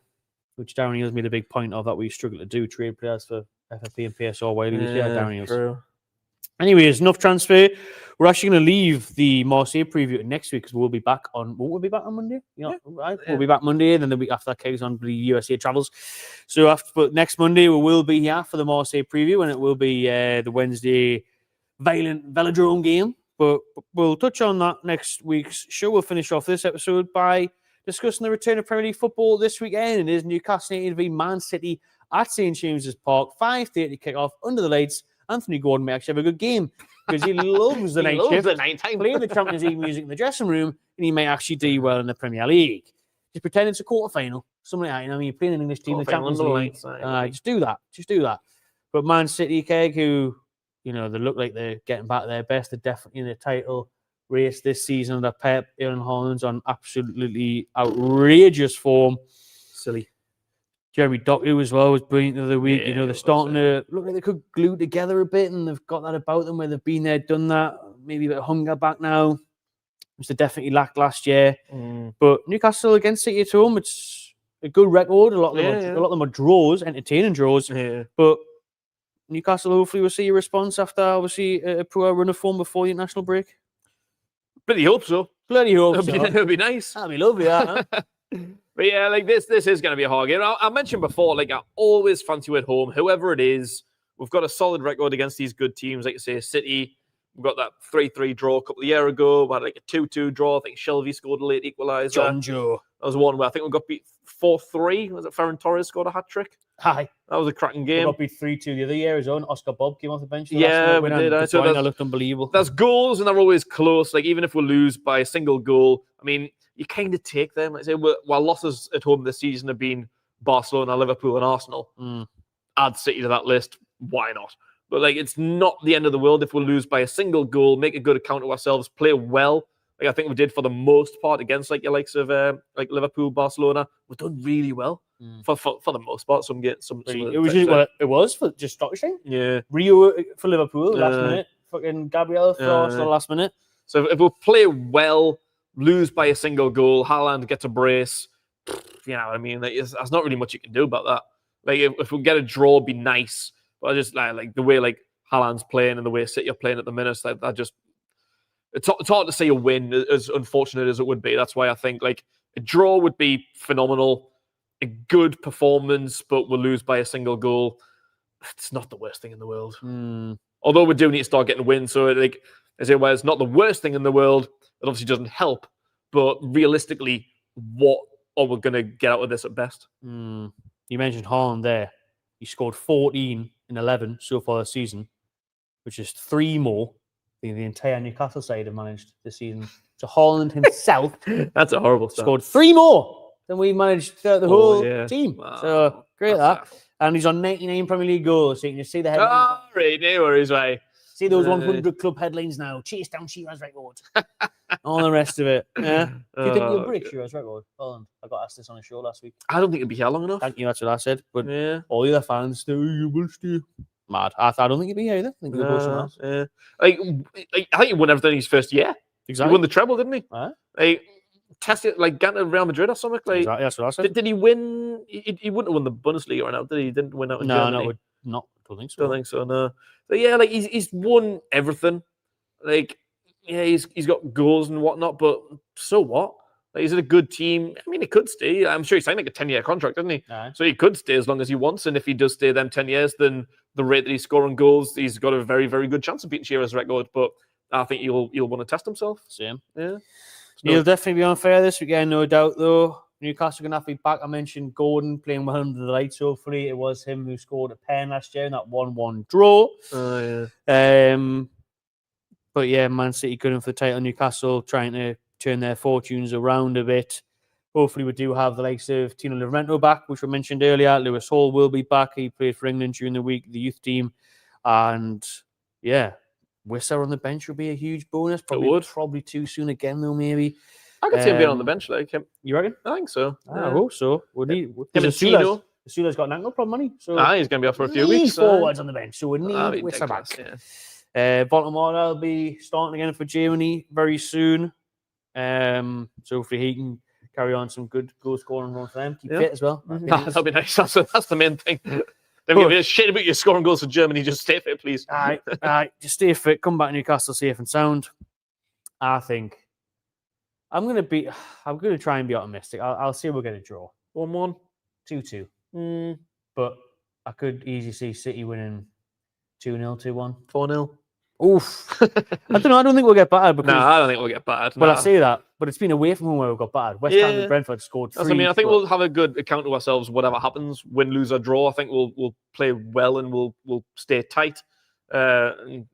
which Darren Eales made a big point of that we struggle to do, trade players for FFP and PSR while he was Darren Eales. True. Anyways, enough transfer. We're actually going to leave the Marseille preview next week because we'll be back on. Won't we be back on Monday? Right. We'll be back Monday, and then the week after that carries on the USA travels. So but next Monday we will be here for the Marseille preview, and it will be the Wednesday Violent Velodrome game. But we'll touch on that next week's show. We'll finish off this episode by discussing the return of Premier League football this weekend. It is Newcastle United v Man City at St James's Park, 5:30 kick-off under the lights. Anthony Gordon may actually have a good game because he loves the night shift, playing the Champions League music in the dressing room, and he may actually do well in the Premier League. Just pretend it's a quarter-final, something like that. You're playing an English team in the Champions League. Just do that. But Man City, Keg, who, they look like they're getting back to their best. They're definitely in the title race this season under Pep. Erling Haaland's on absolutely outrageous form. Silly. Jeremy Doku as well was brilliant the other week. They're starting to look like they could glue together a bit, and they've got that about them where they've been there, done that. Maybe a bit of hunger back now, which they definitely lacked last year. But Newcastle against City at home, it's a good record. A lot of them are draws, entertaining draws. But Newcastle hopefully will see a response after obviously a poor run of form before the international break. Bloody hope so. It'd be nice. That'd be lovely, huh? But yeah, like this is going to be a hard game. I mentioned before, like I always fancy at home, whoever it is. We've got a solid record against these good teams, like you say, City. We've got that 3-3 draw a couple of years ago. We had like a 2-2 draw. I think Shelby scored a late equaliser. John Joe. That was one where I think we got beat 4-3. Was it Ferran Torres scored a hat-trick? Hi. That was a cracking game. We got beat 3-2 the other year. His own Oscar Bob came off the bench. We did. So that looked unbelievable. There's goals, and they're always close. Like, even if we lose by a single goal, I mean, you kind of take them. Like I say, while losses at home this season have been Barcelona, Liverpool, and Arsenal, add City to that list. Why not? But like, it's not the end of the world if we lose by a single goal. Make a good account of ourselves. Play well. Like I think we did for the most part against like your likes of like Liverpool, Barcelona. We've done really well for the most part. It was for just Scottish thing. Yeah, Rio for Liverpool last minute. Fucking Gabriel for Arsenal last minute. So if we play well, lose by a single goal, Haaland gets a brace. You know what I mean? Like, there's not really much you can do about that. Like if we get a draw, it'd be nice. But I just like the way like Haaland's playing and the way City are playing at the minute. Like, it's hard to say a win, as unfortunate as it would be. That's why I think like a draw would be phenomenal, a good performance, but we'll lose by a single goal. It's not the worst thing in the world. Although we do need to start getting wins, so like as it was not the worst thing in the world, it obviously doesn't help. But realistically, what are we going to get out of this at best? You mentioned Haaland there. He scored 14 in 11 so far this season, which is 3 more than the entire Newcastle side have managed this season. So Haaland himself That's a horrible start. Scored 3 more than we managed throughout the whole team. Wow. So great That's that. And he's on 99 Premier League goals, so you can just see the headlines. Oh, right, no worries, right. See those 100 club headlines now. Chase down Shearers record. All the rest of it. Yeah. Do you think you'll break Shearers record? Haaland? I got asked this on a show last week. I don't think it'd be here long enough. Thank you, that's what I said. But all the other fans still, you will stay. Mad. I don't think it'd be here either. I think he'll go somewhere else. I think he won everything his first year. Exactly. He won the treble, didn't he? Like, tested like getting to Real Madrid or something. Like, exactly, that's what I said. Did he win? He wouldn't have won the Bundesliga or not, did he? He didn't win out in Germany. No, don't think so. Don't think so. No. But yeah, like he's won everything. Like yeah, he's got goals and whatnot. But so what? Like, he's in a good team. I mean, he could stay. I'm sure he signed like a 10-year contract, didn't he? Aye. So he could stay as long as he wants. And if he does stay them 10 years, then the rate that he's scoring goals, he's got a very, very good chance of beating Shearer's record. But I think he'll want to test himself. Same. Yeah. He'll definitely be on fire this weekend, no doubt, though. Newcastle are going to have to be back. I mentioned Gordon playing well under the lights, hopefully. It was him who scored a pen last year in that 1-1 draw. Oh, yeah. But yeah, Man City going for the title. Newcastle trying to turn their fortunes around a bit. Hopefully we do have the likes of Tino Livramento back, which we mentioned earlier. Lewis Hall will be back. He played for England during the week, the youth team. And yeah, Wissa on the bench would be a huge bonus. Probably too soon again, though, maybe. I could see him being on the bench, like him. You reckon? I think so. I hope so. Would he? Sula's got an ankle problem, money. So he's going to be off for a few weeks. Forwards on the bench, so we need Wissa back. Yeah. Baltimore will be starting again for Germany very soon. So hopefully he can carry on some good goal scoring run for them. Keep fit as well. That'll be nice. That's the main thing. Don't give a shit about your scoring goals for Germany. Just stay fit, please. All right. Just stay fit. Come back to Newcastle safe and sound. I think I'm going to try and be optimistic. I'll say we're going to draw 1-1, 2-2. But I could easily see City winning 2-0, 2-1, 4-0. Oof. I don't know. I don't think we'll get battered. No, I don't think we'll get battered. Well, I say that, but it's been away from home where we've got battered. West Ham and Brentford scored 3. I mean, I think we'll have a good account of ourselves, whatever happens, win, lose, or draw. I think we'll play well and we'll stay tight. And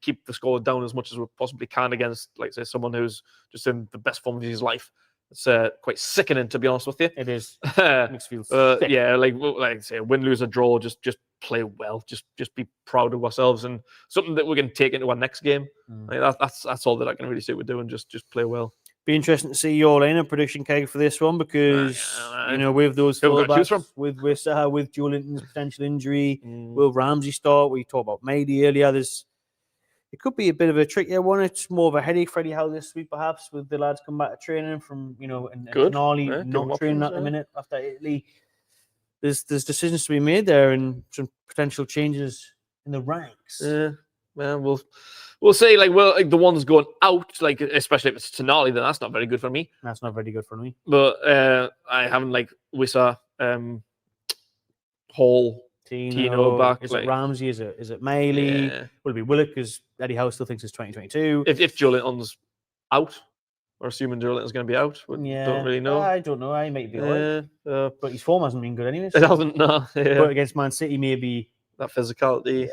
keep the score down as much as we possibly can against, like say, someone who's just in the best form of his life. It's quite sickening, to be honest with you. It is. It makes you feel sick. Yeah, like I say, win, lose, or draw. Just play well. Just be proud of ourselves and something that we can take into our next game. Like that's all that I can really say we're doing. Just play well. Be interesting to see your lineup prediction, Keg, for this one because with those fullbacks, with Wissa, with Joe Linton's potential injury, will Ramsey start? We talked about Maidi earlier. It could be a bit of a trickier one. It's more of a headache for Eddie Howe this week, perhaps, with the lads come back to training from and Tonali not training at the minute after Italy. There's decisions to be made there and some potential changes in the ranks. Yeah, well, we'll say like the ones going out, like especially if it's Tonali, then that's not very good for me. That's not very good for me. But I haven't like Wissa, Hall, Tino back. Is it Ramsey? Is it Mailey? Yeah. Will it be Willock? Because Eddie Howe still thinks it's 2022. If Joe Linton's out, we're assuming Joe Linton's going to be out. Don't really know. I don't know. I might be alright. But his form hasn't been good anyway. It hasn't, no. Yeah. But against Man City, maybe that physicality.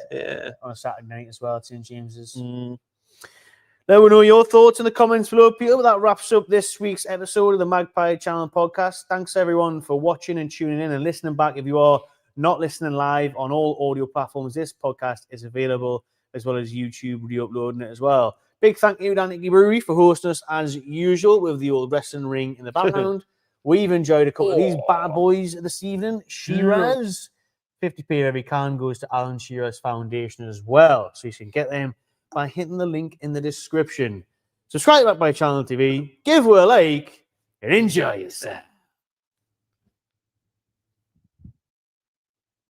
On a Saturday night as well at St James's. Let me know your thoughts in the comments below, Peter. But that wraps up this week's episode of the Magpie Channel podcast. Thanks everyone for watching and tuning in and listening back. If you are not listening live on all audio platforms, this podcast is available as well as YouTube re-uploading it as well. Big thank you to Anarchy Brewery for hosting us as usual with the old wrestling ring in the background. We've enjoyed a couple of these bad boys this evening. Shearers. 50p every can goes to Alan Shearer's Foundation as well. So you can get them by hitting the link in the description. Subscribe to Magpie Channel TV, give her a like, and enjoy yourself.